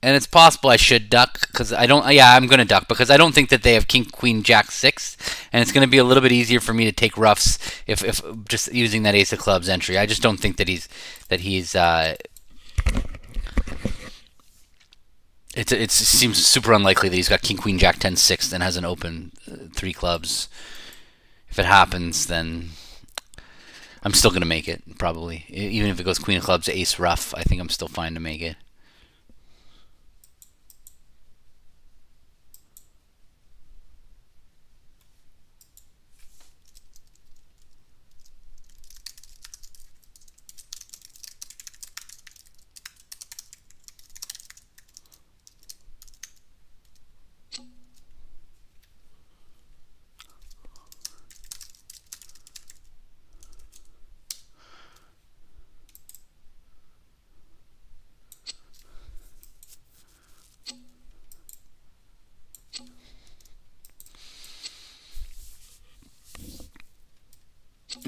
And it's possible I should duck because I don't. Yeah, I'm gonna duck because I don't think that they have king, queen, jack, 6, and it's gonna be a little bit easier for me to take roughs if just using that ace of clubs entry. I just don't think that he's it seems super unlikely that he's got king, queen, jack, 10, 6, and has an open 3 clubs. If it happens, then I'm still gonna make it probably. Even if it goes queen of clubs, ace rough, I think I'm still fine to make it.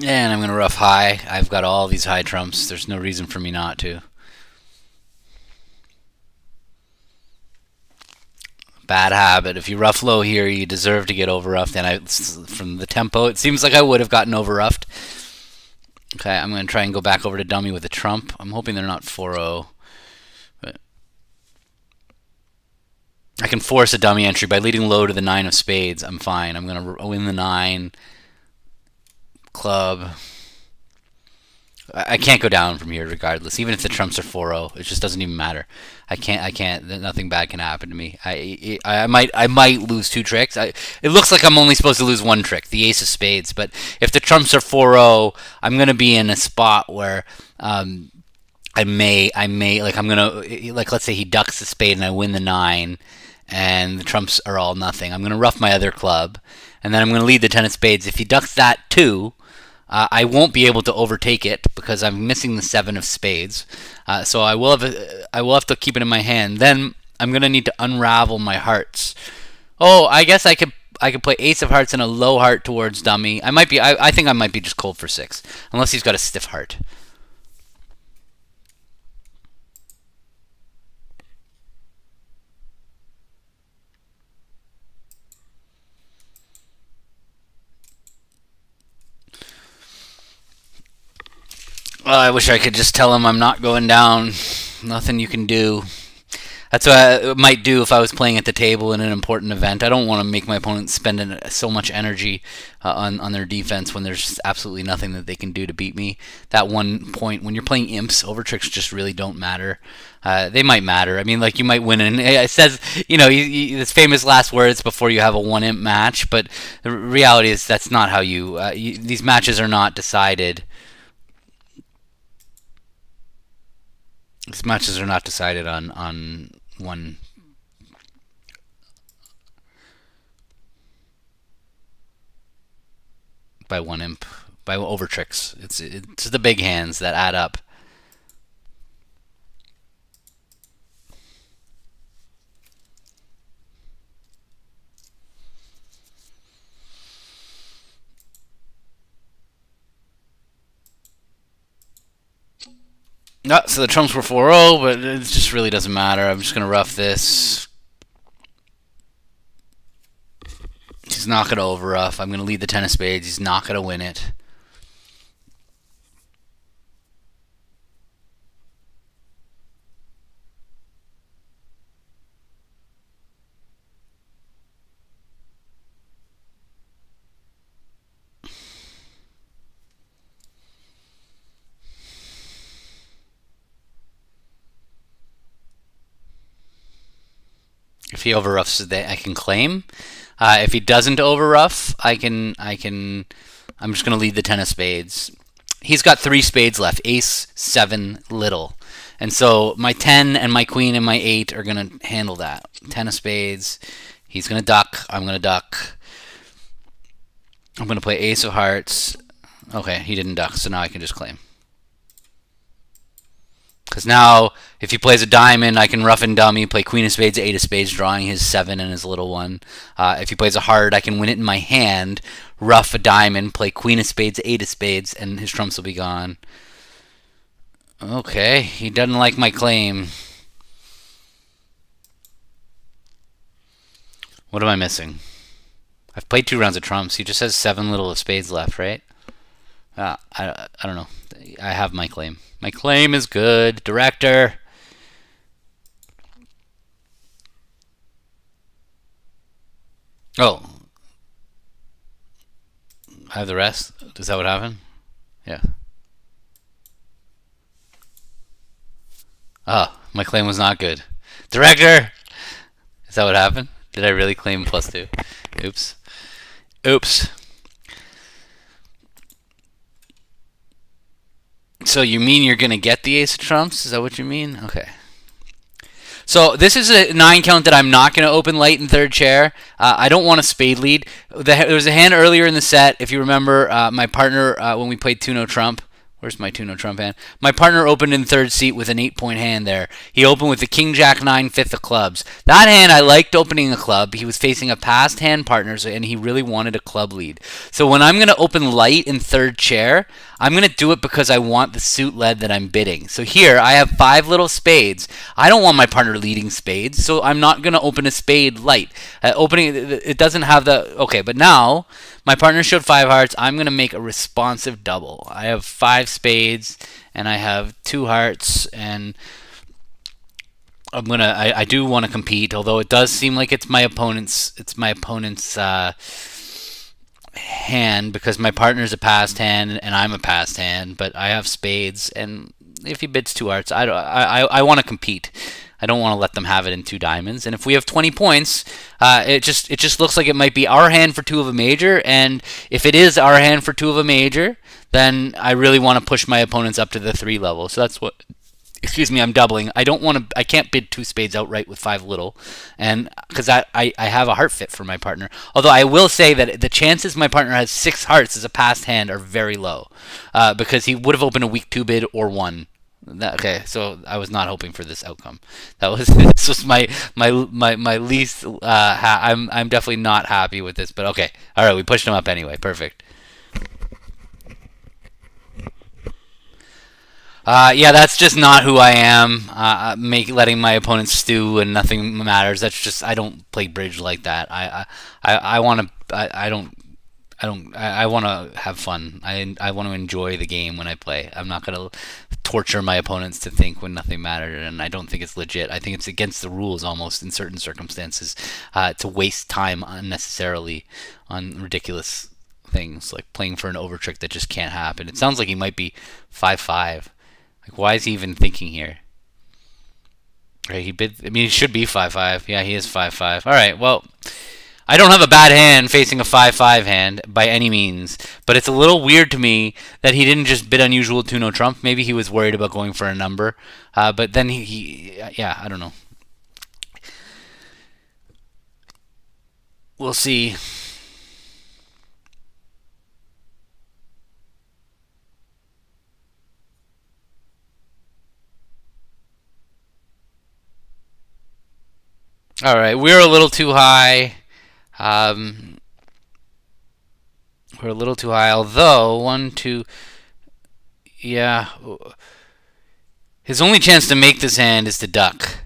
And I'm going to rough high. I've got all these high trumps. There's no reason for me not to. Bad habit. If you rough low here, you deserve to get over roughed. And from the tempo, it seems like I would have gotten over roughed. Okay, I'm going to try and go back over to dummy with a trump. I'm hoping they're not 4-0. But I can force a dummy entry by leading low to the 9 of spades. I'm fine. I'm going to win the 9. Club. I can't go down from here regardless. Even if the trumps are 4-0, it just doesn't even matter. I can't. Nothing bad can happen to me. I might lose 2 tricks. It looks like I'm only supposed to lose 1 trick, the ace of spades. But if the trumps are 4-0, I'm gonna be in a spot where I may like I'm gonna like let's say he ducks the spade and I win the 9, and the trumps are all nothing. I'm gonna rough my other club, and then I'm gonna lead the 10 of spades. If he ducks that too. I won't be able to overtake it because I'm missing the 7 of spades. So I will have to keep it in my hand. Then I'm gonna need to unravel my hearts. Oh, I guess I could play ace of hearts and a low heart towards dummy. I think I might be just cold for 6, unless he's got a stiff heart. I wish I could just tell him I'm not going down. Nothing you can do. That's what I might do if I was playing at the table in an important event. I don't want to make my opponent spend so much energy on their defense when there's absolutely nothing that they can do to beat me. That one point when you're playing imps, overtricks just really don't matter. They might matter. I mean, like you might win. And it says, his famous last words before you have a 1 imp match. But the reality is that's not how these matches are not decided. These matches are not decided on one. By 1 imp, by over tricks. It's the big hands that add up. No, so the trumps were 4-0, but it just really doesn't matter. I'm just going to rough this. He's not going to over rough. I'm going to lead the 10 of spades. He's not going to win it. If he overroughs, I can claim. If he doesn't overrough, I'm just gonna lead the 10 of spades. He's got 3 spades left: ace, 7, little, and so my 10 and my queen and my 8 are gonna handle that. 10 of spades. He's gonna duck. I'm gonna duck. I'm gonna play ace of hearts. Okay, he didn't duck, so now I can just claim. Because now, if he plays a diamond, I can rough and dummy, play queen of spades, 8 of spades, drawing his 7 and his little 1. If he plays a heart, I can win it in my hand, rough a diamond, play queen of spades, 8 of spades, and his trumps will be gone. Okay, he doesn't like my claim. What am I missing? I've played 2 rounds of trumps. He just has 7 little of spades left, right? I don't know. I have my claim. My claim is good. Director. Oh. I have the rest? Is that what happened? Yeah. Oh, my claim was not good. Director! Is that what happened? Did I really claim +2? Oops. Oops. So you mean you're going to get the ace of trumps? Is that what you mean? Okay. So this is a 9 count that I'm not going to open light in third chair. I don't want a spade lead. There was a hand earlier in the set. If you remember, my partner, when we played 2-no trump, where's my 2-no trump hand? My partner opened in third seat with an 8-point hand there. He opened with the king jack 9, 5th of clubs. That hand, I liked opening a club. He was facing a passed hand partner, and he really wanted a club lead. So when I'm going to open light in third chair, I'm going to do it because I want the suit led that I'm bidding. So here, I have 5 little spades. I don't want my partner leading spades, so I'm not going to open a spade light. Opening, it doesn't have the... Okay, but now, my partner showed 5 hearts. I'm going to make a responsive double. I have 5 spades, and I have 2 hearts, and... I do want to compete, although it does seem like it's my opponent's hand, because my partner's a passed hand and I'm a passed hand, but I have spades, and if he bids 2 hearts, I want to compete. I don't want to let them have it in 2 diamonds. And if we have 20 points, it just looks like it might be our hand for 2 of a major, and if it is our hand for 2 of a major, then I really want to push my opponents up to the 3 level. So that's what... Excuse me, I'm doubling. I can't bid 2 spades outright with 5 little, and because I have a heart fit for my partner. Although I will say that the chances my partner has 6 hearts as a passed hand are very low, because he would have opened a weak 2 bid or 1. Okay, so I was not hoping for this outcome. This was my least. I'm definitely not happy with this, but okay. All right, we pushed him up anyway. Perfect. Yeah, that's just not who I am. Letting my opponents stew and nothing matters. That's just, I don't play bridge like that. I want to. I want to have fun. I want to enjoy the game when I play. I'm not gonna torture my opponents to think when nothing mattered, and I don't think it's legit. I think it's against the rules almost in certain circumstances to waste time unnecessarily on ridiculous things like playing for an over trick that just can't happen. It sounds like he might be 5-5. Like, why is he even thinking here? Right, he bid. I mean, he should be 5-5. Yeah, he is 5-5. All right, well, I don't have a bad hand facing a 5-5 hand by any means, but it's a little weird to me that he didn't just bid unusual 2-no trump. Maybe he was worried about going for a number, but then yeah, I don't know. We'll see. All right, we're a little too high. We're a little too high. Although 1, 2, yeah. His only chance to make this hand is to duck,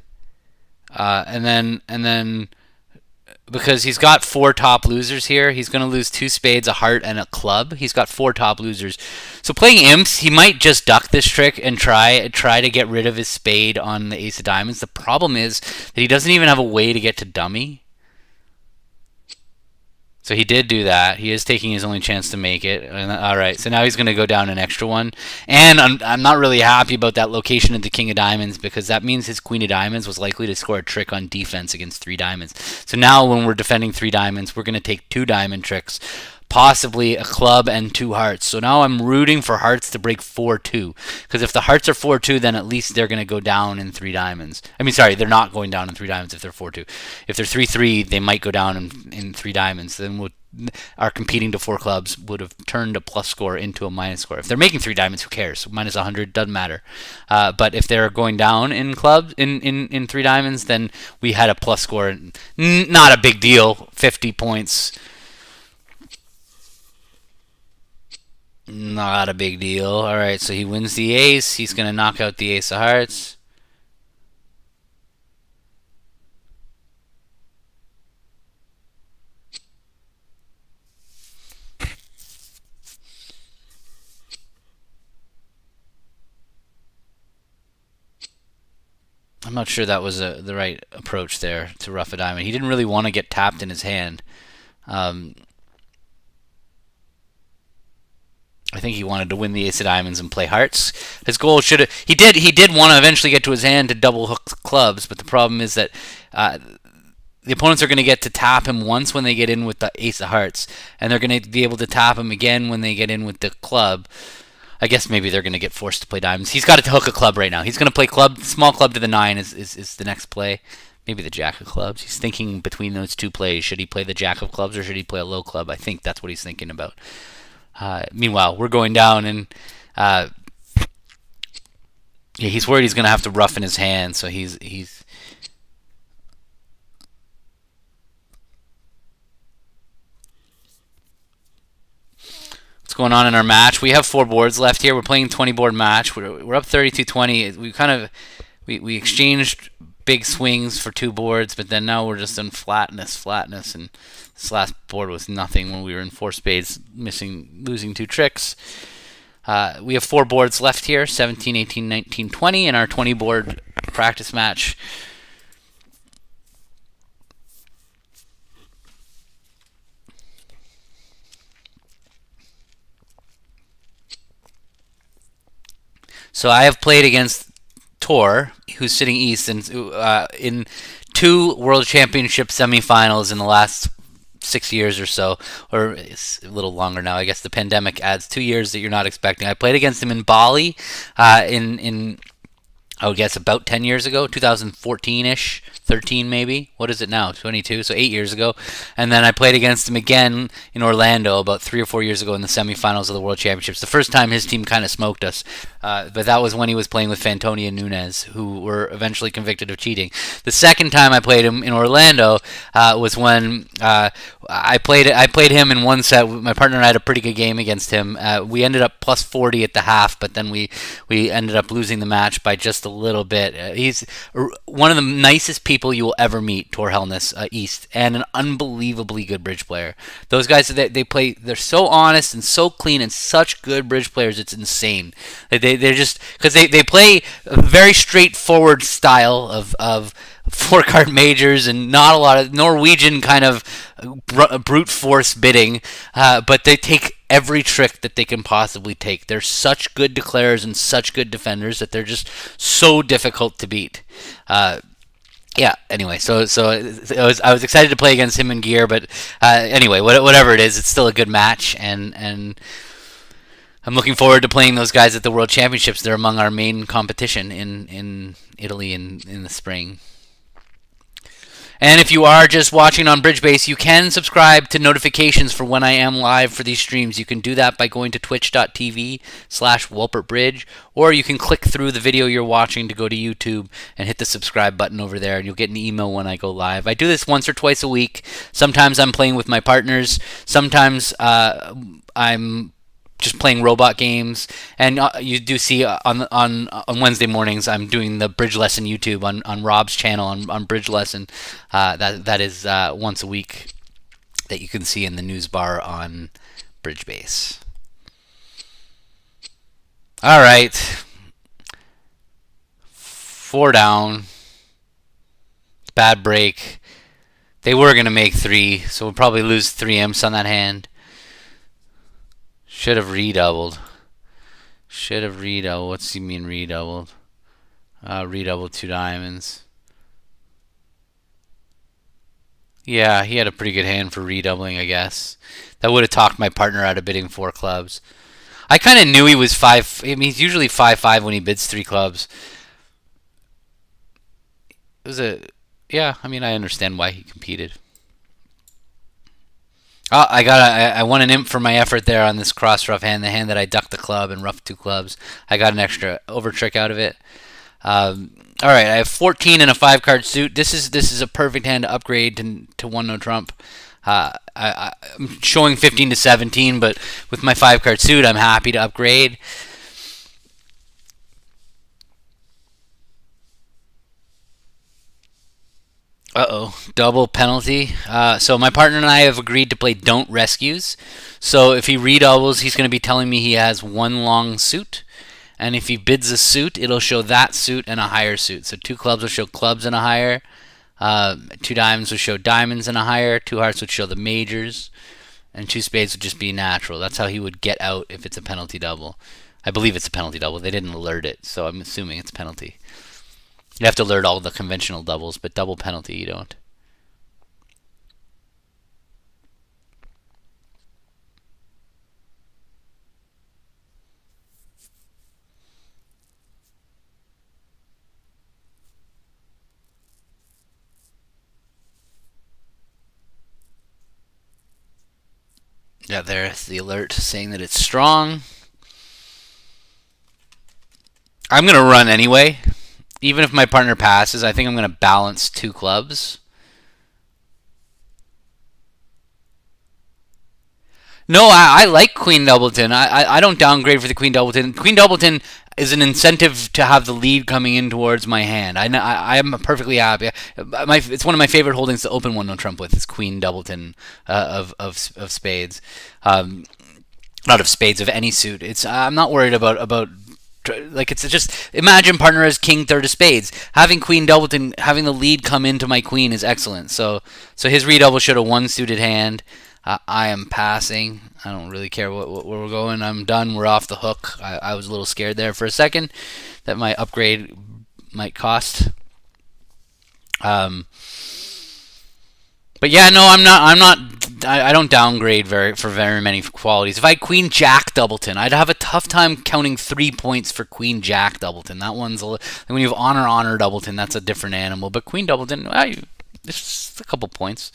and then because he's got four top losers here, he's going to lose two spades, a heart, and a club. He's got four top losers. So playing imps, he might just duck this trick and try to get rid of his spade on the ace of diamonds. The problem is that he doesn't even have a way to get to dummy. So he did do that. He is taking his only chance to make it. All right, so now he's going to go down an extra one. And I'm not really happy about that location of the king of diamonds, because that means his queen of diamonds was likely to score a trick on defense against three diamonds. So now when we're defending three diamonds, we're going to take two diamond tricks, possibly a club and two hearts. So now I'm rooting for hearts to break 4-2, because if the hearts are 4-2, then at least they're going to go down in three diamonds. I mean, sorry, they're not going down in three diamonds if they're 4-2. If they're 3-3, they might go down in three diamonds. Then our competing to four clubs would have turned a plus score into a minus score. If they're making three diamonds, who cares? Minus 100 doesn't matter. But if they're going down in clubs in three diamonds, then we had a plus score. Not a big deal. 50 points. Not a big deal. All right, so he wins the ace. He's going to knock out the ace of hearts. I'm not sure that was the right approach there to rough a diamond. He didn't really want to get tapped in his hand. I think he wanted to win the ace of diamonds and play hearts. His goal should have... He did want to eventually get to his hand to double hook clubs, but the problem is that the opponents are going to get to tap him once when they get in with the ace of hearts, and they're going to be able to tap him again when they get in with the club. I guess maybe they're going to get forced to play diamonds. He's got to hook a club right now. He's going to play club. Small club to the 9 is the next play. Maybe the jack of clubs. He's thinking between those two plays. Should he play the jack of clubs or should he play a low club? I think that's what he's thinking about. Meanwhile, we're going down, and he's worried he's going to have to roughen his hand, so he's what's going on in our match. We have 4 boards left here. We're playing 20 board match. We're up 32-20. We exchanged big swings for 2 boards, but then now we're just in flatness, and this last board was nothing when we were in 4 spades, losing 2 tricks. We have 4 boards left here, 17, 18, 19, 20 in our 20 board practice match. So I have played against Tor, who's sitting east, and in 2 World Championship semifinals in the last 6 years or so, or it's a little longer now. I guess the pandemic adds 2 years that you're not expecting. I played against him in Bali in I would guess about 10 years ago, 2014-ish, 13 maybe. What is it now? 22, so 8 years ago. And then I played against him again in Orlando about 3 or 4 years ago in the semifinals of the World Championships. The first time his team kind of smoked us, but that was when he was playing with Fantoni and Nunez, who were eventually convicted of cheating. The second time I played him in Orlando was when I played him in one set. My partner and I had a pretty good game against him. We ended up plus 40 at the half, but then we ended up losing the match by just a little bit. He's one of the nicest people you will ever meet, Tor Helness, East, and an unbelievably good bridge player. Those guys, they play, they're so honest and so clean and such good bridge players, it's insane. They're just, because they play a very straightforward style of 4-card majors and not a lot of Norwegian kind of brute force bidding, but they take every trick that they can possibly take. They're such good declarers and such good defenders that they're just so difficult to beat. Yeah. Anyway, so I was excited to play against him in gear, but anyway, whatever it is, it's still a good match, and I'm looking forward to playing those guys at the World Championships. They're among our main competition in Italy in the spring. And if you are just watching on BridgeBase, you can subscribe to notifications for when I am live for these streams. You can do that by going to twitch.tv/WalpertBridge, or you can click through the video you're watching to go to YouTube and hit the subscribe button over there, and you'll get an email when I go live. I do this once or twice a week. Sometimes I'm playing with my partners. Sometimes I'm just playing robot games. And you do see on Wednesday mornings I'm doing the bridge lesson YouTube on Rob's channel on bridge lesson. That is once a week that you can see in the news bar on Bridge Base. All right, 4 down. Bad break. They were gonna make 3, so we'll probably lose 3 imps on that hand. Should have redoubled. Should have redoubled. What's he mean redoubled? Redoubled 2 diamonds. Yeah, he had a pretty good hand for redoubling, I guess. That would have talked my partner out of bidding 4 clubs. I kind of knew he was 5. I mean, he's usually 5-5 when he bids 3 clubs. It was a... Yeah, I mean, I understand why he competed. Oh, I won an imp for my effort there on this cross rough hand, the hand that I ducked the club and roughed 2 clubs. I got an extra over trick out of it. All right, I have 14 and a 5-card suit. This is a perfect hand to upgrade to 1 no trump. I'm showing 15 to 17, but with my 5-card suit, I'm happy to upgrade. Double penalty. So my partner and I have agreed to play don't rescues. So if he redoubles, he's going to be telling me he has 1 long suit. And if he bids a suit, it'll show that suit and a higher suit. So 2 clubs will show clubs and a higher. 2 diamonds would show diamonds and a higher. 2 hearts would show the majors. And 2 spades would just be natural. That's how he would get out if it's a penalty double. I believe it's a penalty double. They didn't alert it, so I'm assuming it's penalty. You have to alert all the conventional doubles, but double penalty you don't. Yeah, there's the alert saying that it's strong. I'm going to run anyway. Even if my partner passes, I think I'm going to balance 2 clubs. No, I like Queen Doubleton. I don't downgrade for the Queen Doubleton. Queen Doubleton is an incentive to have the lead coming in towards my hand. I am perfectly happy. It's one of my favorite holdings to open 1 no trump with. Is Queen Doubleton of spades, not of spades, of any suit. I'm not worried about. Like, it's just, imagine partner as king third of spades. Having Queen Doubleton, having the lead come into my queen is excellent. So his redouble showed a 1 suited hand. I am passing. I don't really care where we're going. I'm done. We're off the hook. I was a little scared there for a second that my upgrade might cost. But yeah, no, I'm not. I don't downgrade for very many qualities. If I had Queen Jack Doubleton, I'd have a tough time counting 3 points for Queen Jack Doubleton. That one's when you have Honor Doubleton, that's a different animal. But Queen Doubleton, it's just a couple points.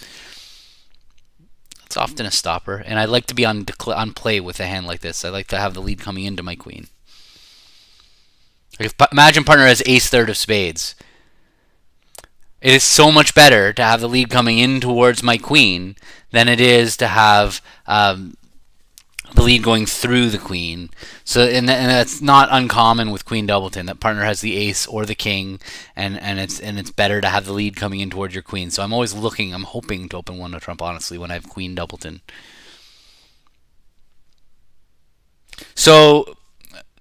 It's often a stopper, and I like to be on play with a hand like this. I like to have the lead coming into my queen. Imagine partner has ace third of spades. It is so much better to have the lead coming in towards my queen than it is to have the lead going through the queen. So, and that's not uncommon with Queen Doubleton. That partner has the ace or the king, and it's better to have the lead coming in towards your queen. So I'm always looking. I'm hoping to open 1 no trump, honestly, when I have Queen Doubleton. So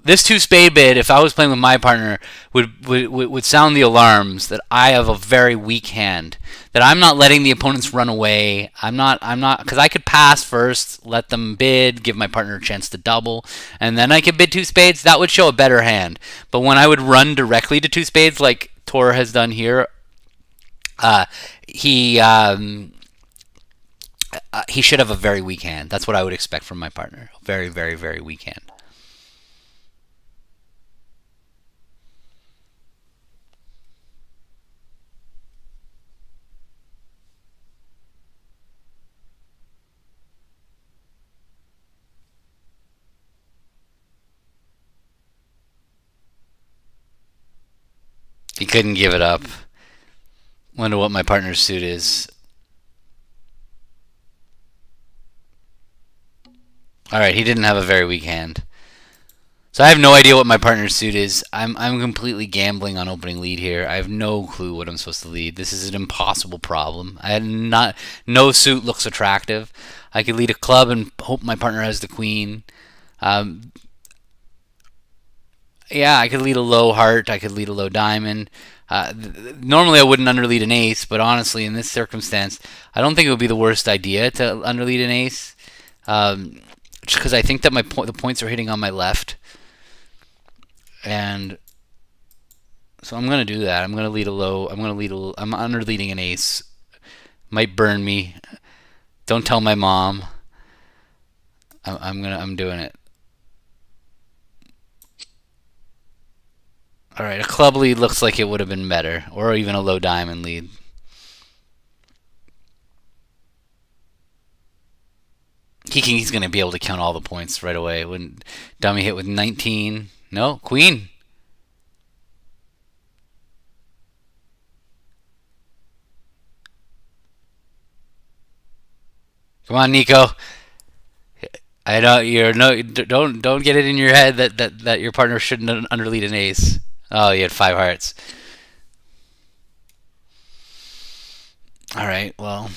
this 2 spade bid, if I was playing with my partner, would sound the alarms that I have a very weak hand. That I'm not letting the opponents run away. I'm not, because I could pass first, let them bid, give my partner a chance to double, and then I could bid 2 spades. That would show a better hand. But when I would run directly to 2 spades, like Tor has done here, he should have a very weak hand. That's what I would expect from my partner. Very, very, very weak hand. He couldn't give it up. Wonder what my partner's suit is. All right, he didn't have a very weak hand. So I have no idea what my partner's suit is. I'm completely gambling on opening lead here. I have no clue what I'm supposed to lead. This is an impossible problem. I had not no suit looks attractive. I could lead a club and hope my partner has the queen. Um, yeah, I could lead a low heart. I could lead a low diamond. Normally I wouldn't underlead an ace, but honestly, in this circumstance, I don't think it would be the worst idea to underlead an ace. Just because I think that the points are hitting on my left, and so I'm gonna do that. I'm gonna lead a low. I'm underleading an ace. Might burn me. Don't tell my mom. I'm doing it. All right, a club lead looks like it would have been better, or even a low diamond lead. He's going to be able to count all the points right away. When dummy hit with 19, no queen. Come on, Nico. I know you're no. Don't get it in your head that your partner shouldn't underlead an ace. Oh, you had 5 hearts. All right. Well,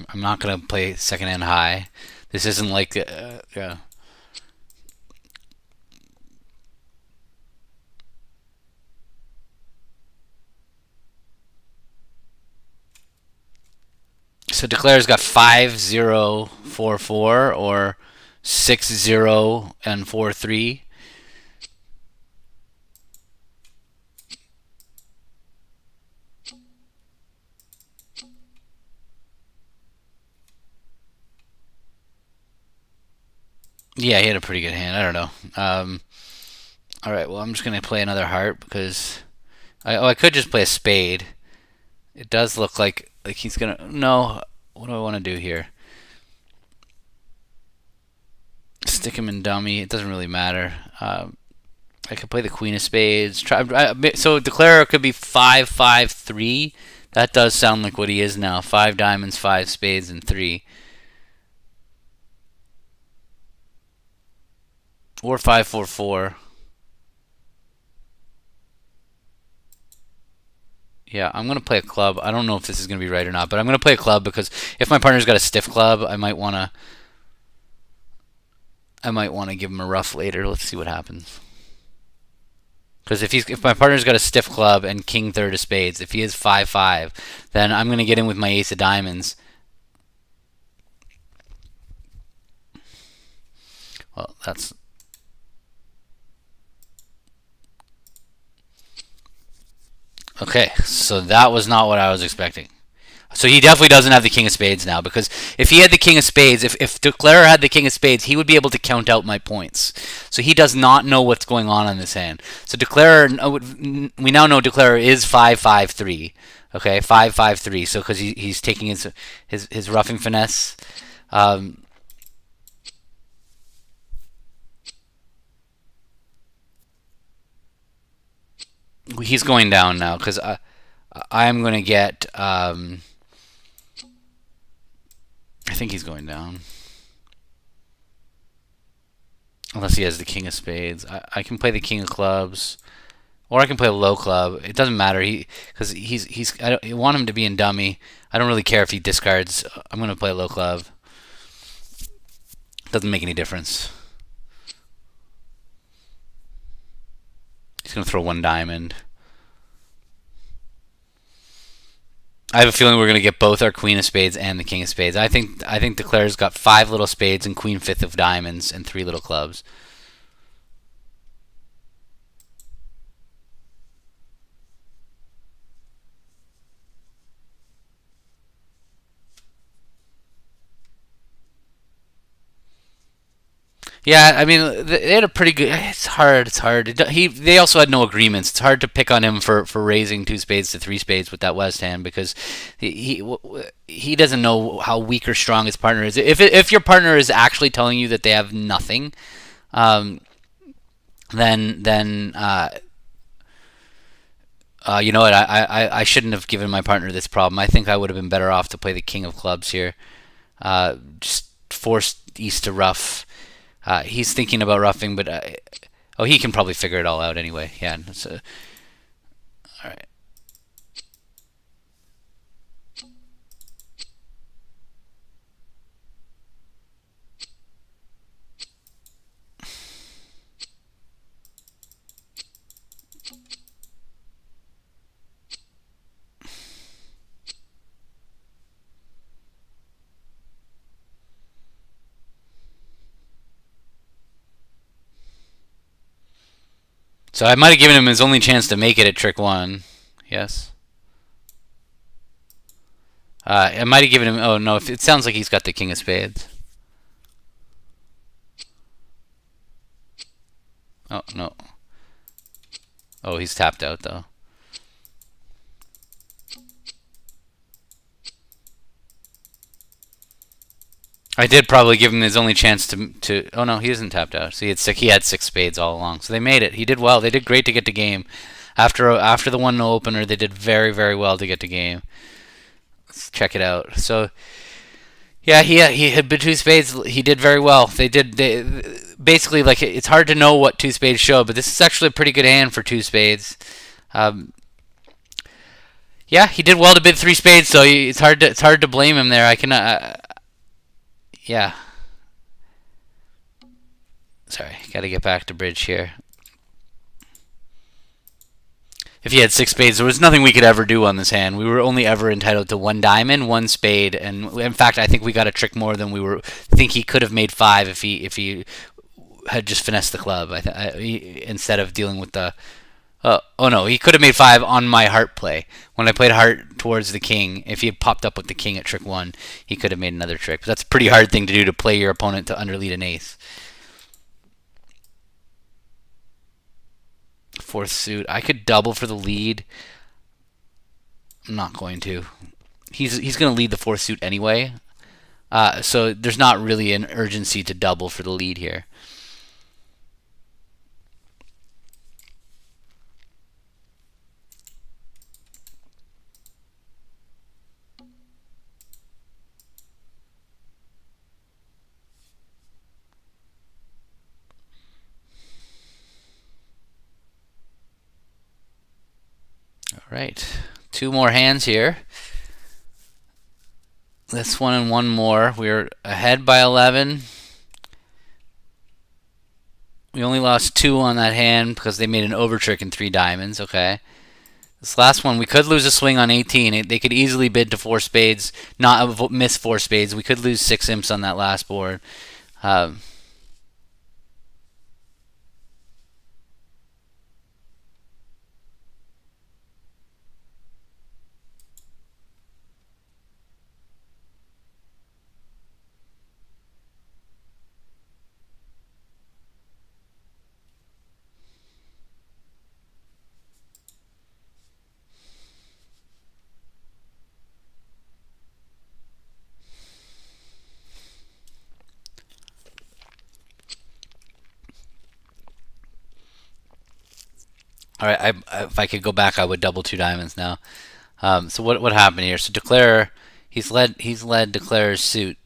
I'm not gonna play second hand high. This isn't like yeah. So Declare's got 5-0-4-4 or 6-0 and 4-3. Yeah, he had a pretty good hand. I don't know. All right. Well, I'm just gonna play another heart because I could just play a spade. It does look like he's gonna. No. What do I want to do here? Stick him in dummy. It doesn't really matter. I could play the queen of spades. So Declare could be 5-5-3. That does sound like what he is now. 5 diamonds, 5 spades, and 3. Or 5-4-4. Yeah, I'm gonna play a club. I don't know if this is gonna be right or not, but I'm gonna play a club because if my partner's got a stiff club, I might wanna give him a rough later. Let's see what happens. Because if my partner's got a stiff club and king third of spades, if he is 5-5, then I'm gonna get in with my ace of diamonds. Well, that's okay. So that was not what I was expecting. So he definitely doesn't have the king of spades now, because if he had the king of spades, if Declarer had the king of spades, he would be able to count out my points. So he does not know what's going on in this hand. So Declarer, we now know Declarer is 5-5-3. Okay, 5-5-3. So because he's taking his roughing finesse. He's going down now because I'm going to get. I think he's going down. Unless he has the king of spades. I can play the king of clubs. Or I can play a low club. It doesn't matter. Because I want him to be in dummy. I don't really care if he discards. I'm going to play a low club. Doesn't make any difference. He's going to throw 1 diamond. I have a feeling we're going to get both our queen of spades and the king of spades. I think Declare's got 5 little spades and queen fifth of diamonds and 3 little clubs. Yeah, I mean they had a pretty good. It's hard. It's hard. They also had no agreements. It's hard to pick on him for raising 2 spades to 3 spades with that West hand because he doesn't know how weak or strong his partner is. If your partner is actually telling you that they have nothing, um, then you know what? I shouldn't have given my partner this problem. I think I would have been better off to play the king of clubs here. Just forced East to rough. He's thinking about roughing, but he can probably figure it all out anyway. Yeah. So, all right. So I might have given him his only chance to make it at trick 1. Yes. I might have given him... Oh, no. It sounds like he's got the king of spades. Oh, no. Oh, he's tapped out, though. I did probably give him his only chance to. Oh no, he isn't tapped out. So he had 6 spades all along. So they made it. He did well. They did great to get to game. After the 1-0 opener, they did very, very well to get to game. Let's check it out. So yeah, he had 2 spades. He did very well. They basically, like, it's hard to know what 2 spades show, but this is actually a pretty good hand for 2 spades. Yeah, he did well to bid 3 spades, so it's hard to blame him there. I can. Yeah. Sorry, gotta get back to bridge here. If he had 6 spades, there was nothing we could ever do on this hand. We were only ever entitled to 1 diamond, 1 spade, and in fact, I think we got a trick more than we were. I think he could have made 5 if he had just finessed the club. Instead of dealing with the. Oh no, he could have made 5 on my heart play. When I played heart towards the king, if he had popped up with the king at trick 1, he could have made another trick. But that's a pretty hard thing to do, to play your opponent to underlead an ace. 4th suit. I could double for the lead. I'm not going to. He's going to lead the 4th suit anyway. So there's not really an urgency to double for the lead here. Right, 2 more hands here. This one and 1 more. We're ahead by 11. We only lost 2 on that hand because they made an over trick in 3 diamonds. Okay. This last one, we could lose a swing on 18. They could easily bid to 4 spades, not miss 4 spades. We could lose 6 imps on that last board. All right, if I could go back, I would double 2 diamonds now. So what happened here? So Declare, he's led Declare's suit.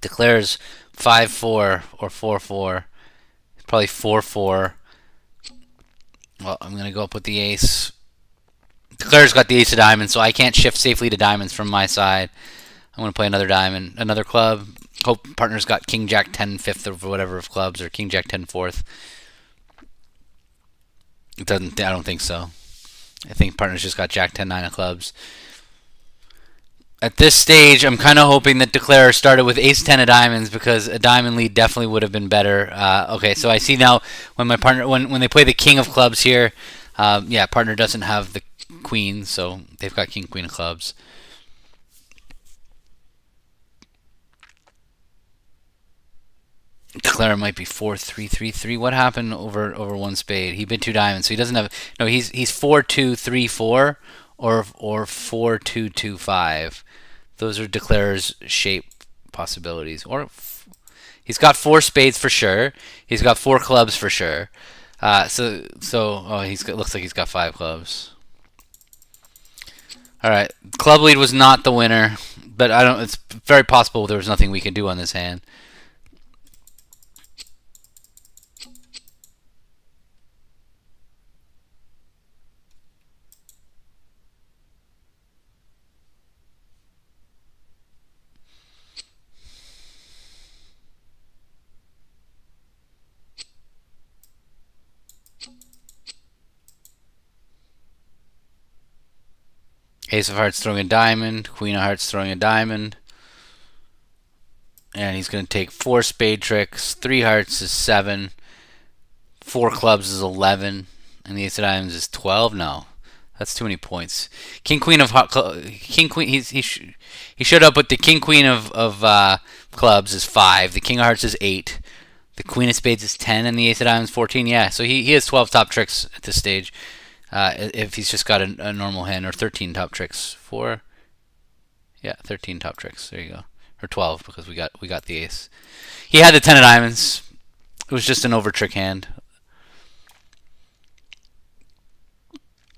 Declare's 5-4 or 4-4. Probably 4-4. Well, I'm gonna go up with the ace. Declare's got the ace of diamonds, so I can't shift safely to diamonds from my side. I'm gonna play another diamond, another club. Hope partner's got King Jack 10 fifth or whatever of clubs, or King Jack 10 fourth. It doesn't. I don't think so. I think partner's just got Jack 10 9 of clubs. At this stage, I'm kind of hoping that Declare started with Ace 10 of diamonds, because a diamond lead definitely would have been better. Okay, so I see now when my partner when they play the King of clubs here, yeah, partner doesn't have the queen, so they've got King Queen of clubs. Declare might be 4-3-3-3. What happened over 1 spade? He bid 2 diamonds, so he doesn't have. No, he's 4-2-3-4 or 4-2-2-5. Those are Declare's shape possibilities. Or he's got 4 spades for sure. He's got 4 clubs for sure. So looks like he's got 5 clubs. All right, club lead was not the winner, but I don't. It's very possible there was nothing we could do on this hand. Ace of Hearts throwing a diamond, Queen of Hearts throwing a diamond. And he's going to take 4 spade tricks, 3 hearts is 7, 4 clubs is 11, and the Ace of Diamonds is 12. No, that's too many points. King Queen of King Queen. He showed up with the King Queen of clubs is 5, the King of Hearts is 8, the Queen of Spades is 10, and the Ace of Diamonds 14. Yeah, so he has 12 top tricks at this stage. If he's just got a normal hand, or 13 top tricks. 13 top tricks. There you go. Or 12 because we got the ace. He had the 10 of diamonds. It was just an over trick hand.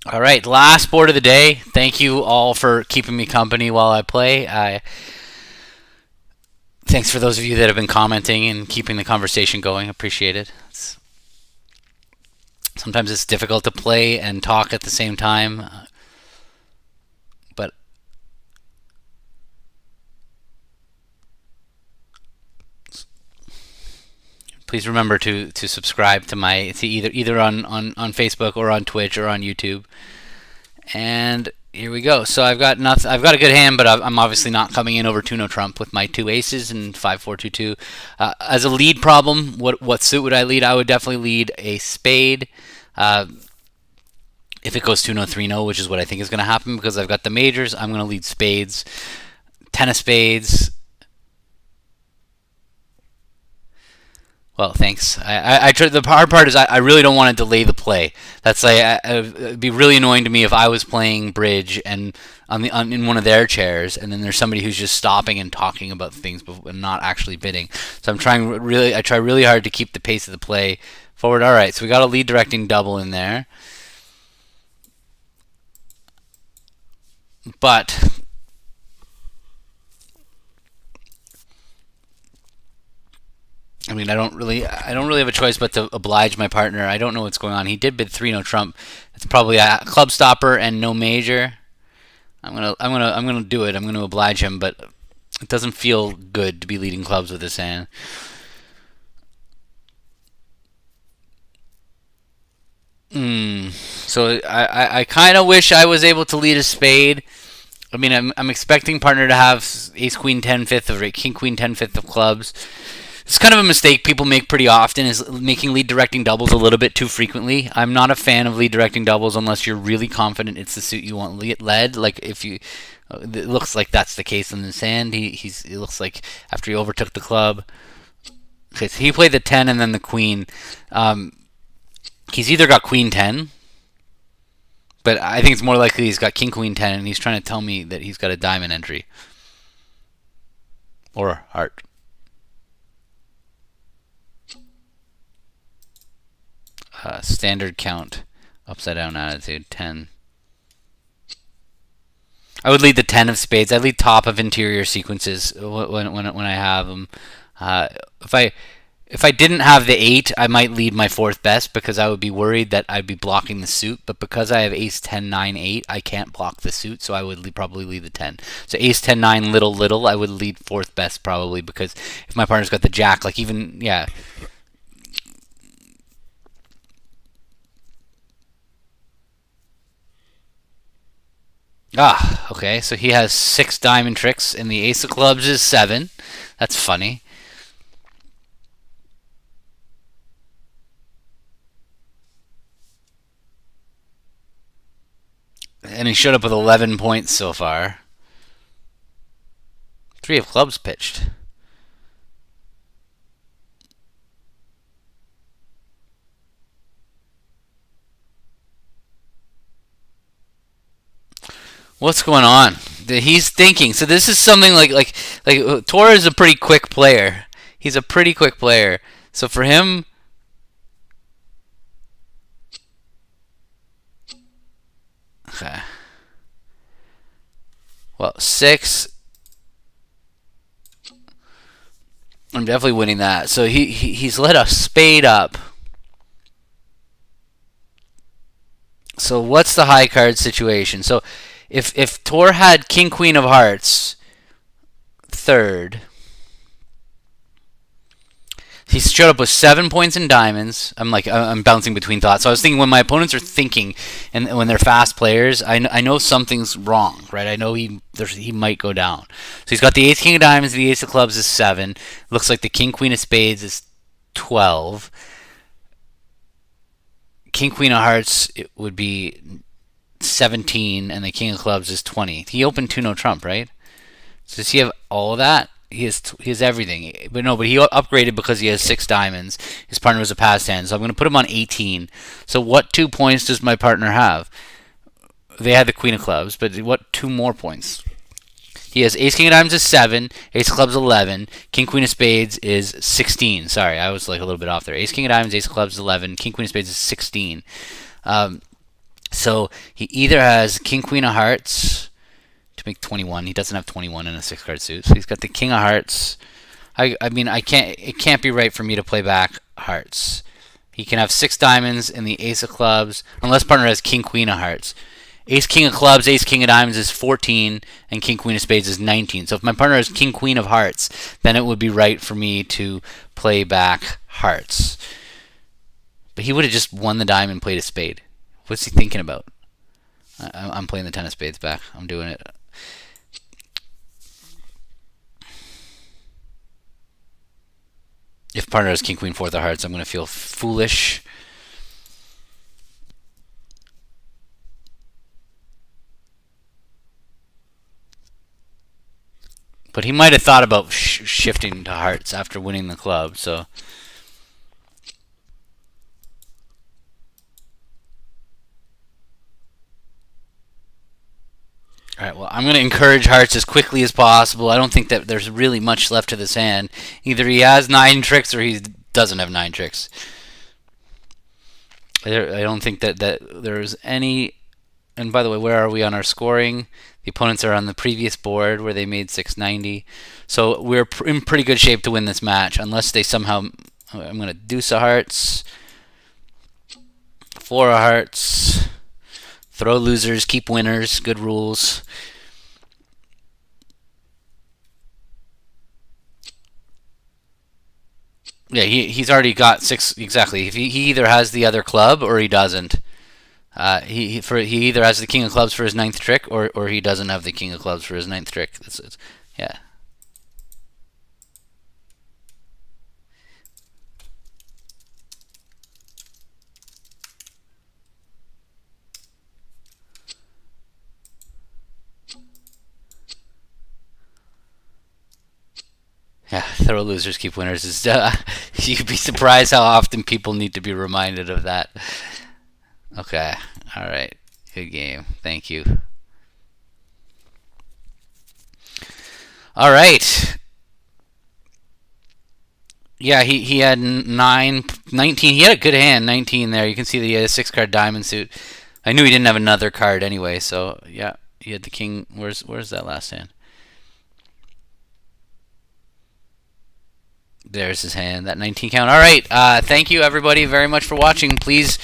All right, last board of the day. Thank you all for keeping me company while I play. Thanks for those of you that have been commenting and keeping the conversation going. Appreciate it. Sometimes it's difficult to play and talk at the same time. But please remember to subscribe to either on Facebook or on Twitch or on YouTube. And here we go. So I've got a good hand, but I'm obviously not coming in over 2-no trump with my 2 aces and 5-4-2-2. As a lead problem, what suit would I lead? I would definitely lead a spade. If it goes 2-no 3-no, which is what I think is going to happen because I've got the majors, I'm going to lead spades, 10 of spades. Well, thanks. I the hard part is I really don't want to delay the play. That's it'd be really annoying to me if I was playing bridge and in one of their chairs, and then there's somebody who's just stopping and talking about things and not actually bidding. So I try really hard to keep the pace of the play forward. All right, so we got a lead directing double in there, but I mean, I don't really have a choice but to oblige my partner. I don't know what's going on. He did bid 3-no trump. It's probably a club stopper and no major. I'm gonna do it. I'm gonna oblige him, but it doesn't feel good to be leading clubs with this hand. So I kind of wish I was able to lead a spade. I mean, I'm expecting partner to have ace queen 10 fifth or king queen 10 fifth of clubs. It's kind of a mistake people make pretty often, is making lead directing doubles a little bit too frequently. I'm not a fan of lead directing doubles unless you're really confident it's the suit you want led. Like if you, it looks like that's the case in this hand. It looks like after he overtook the club. Okay, so he played the 10 and then the queen. He's either got queen 10, but I think it's more likely he's got king queen 10 and he's trying to tell me that he's got a diamond entry or heart. Standard count, upside down attitude, 10. I would lead the 10 of spades. I lead top of interior sequences when I have them. If I didn't have the 8, I might lead my 4th best because I would be worried that I'd be blocking the suit. But because I have ace 10 9 8, I can't block the suit, so I would probably lead the 10. So ace 10 9 little, I would lead 4th best probably, because if my partner's got the jack, like even yeah. Okay, so he has 6 diamond tricks, and the ace of clubs is 7. That's funny. And he showed up with 11 points so far. 3 of clubs pitched. What's going on? He's thinking. So this is something like Tor is a pretty quick player. He's a pretty quick player. So for him, okay. Well, 6 I'm definitely winning that. So he's let a spade up. So what's the high card situation? So if Tor had King Queen of Hearts third, he showed up with 7 points in diamonds. I'm bouncing between thoughts. So I was thinking when my opponents are thinking and when they're fast players, I know something's wrong, right? I know he might go down. So he's got the ace king of diamonds, the ace of clubs is 7. Looks like the king queen of spades is 12. King queen of hearts it would be 17, and the king of clubs is 20. He opened 2 no trump, right? So does he have all of that? He has everything, but he upgraded because he has 6 diamonds. His partner was a past hand, so I'm going to put him on 18. So what 2 points does my partner have? They had the queen of clubs, but what 2 more points? He has ace king of diamonds is 7, ace of clubs 11, king queen of spades is 16. Sorry, I was like a little bit off there. Ace king of diamonds, ace of clubs is 11, king queen of spades is 16. So he either has king queen of hearts to make 21. He doesn't have 21 in a 6-card suit. So he's got the king of hearts. It can't be right for me to play back hearts. He can have 6 diamonds in the ace of clubs, unless partner has king queen of hearts. Ace king of clubs, ace king of diamonds is 14, and king queen of spades is 19. So if my partner has king queen of hearts, then it would be right for me to play back hearts. But he would have just won the diamond and played a spade. What's he thinking about? I'm playing the 10 of spades back. I'm doing it. If partner has king queen fourth of hearts, I'm going to feel foolish. But he might have thought about shifting to hearts after winning the club, so. Alright, well, I'm going to encourage hearts as quickly as possible. I don't think that there's really much left to this hand. Either he has 9 tricks or he doesn't have 9 tricks. I don't think that there's any. And by the way, where are we on our scoring? The opponents are on the previous board where they made 690. So we're in pretty good shape to win this match, unless they somehow. I'm going to deuce of hearts, 4 of hearts, throw losers, keep winners, good rules. Yeah, he's already got 6 exactly. If he either has the other club or he doesn't. He either has the king of clubs for his 9th trick or he doesn't have the king of clubs for his 9th trick. Yeah. Yeah, throw losers, keep winners. You'd be surprised how often people need to be reminded of that. Okay, alright. Good game. Thank you. Alright. Yeah, he had 19. He had a good hand, 19 there. You can see that he had a 6-card diamond suit. I knew he didn't have another card anyway, so yeah. He had the king. Where's that last hand? There's his hand, that 19 count. All right, thank you everybody very much for watching. Please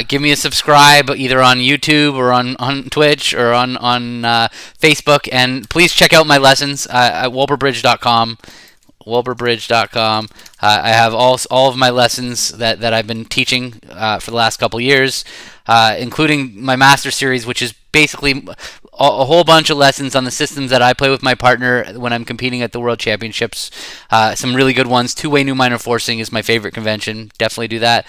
give me a subscribe either on YouTube or on Twitch or on Facebook. And please check out my lessons at wolberbridge.com. wolberbridge.com. I have all of my lessons that I've been teaching for the last couple years, including my master series, which is basically a whole bunch of lessons on the systems that I play with my partner when I'm competing at the World Championships. Some really good ones. Two-way new minor forcing is my favorite convention. Definitely do that.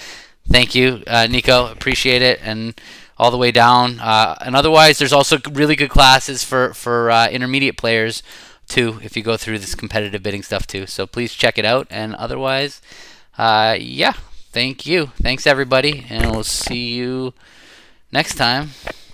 Thank you, Nico. Appreciate it. And all the way down. And otherwise, there's also really good classes for intermediate players too, if you go through this competitive bidding stuff too. So please check it out. And otherwise, yeah, thank you. Thanks everybody, and we'll see you next time.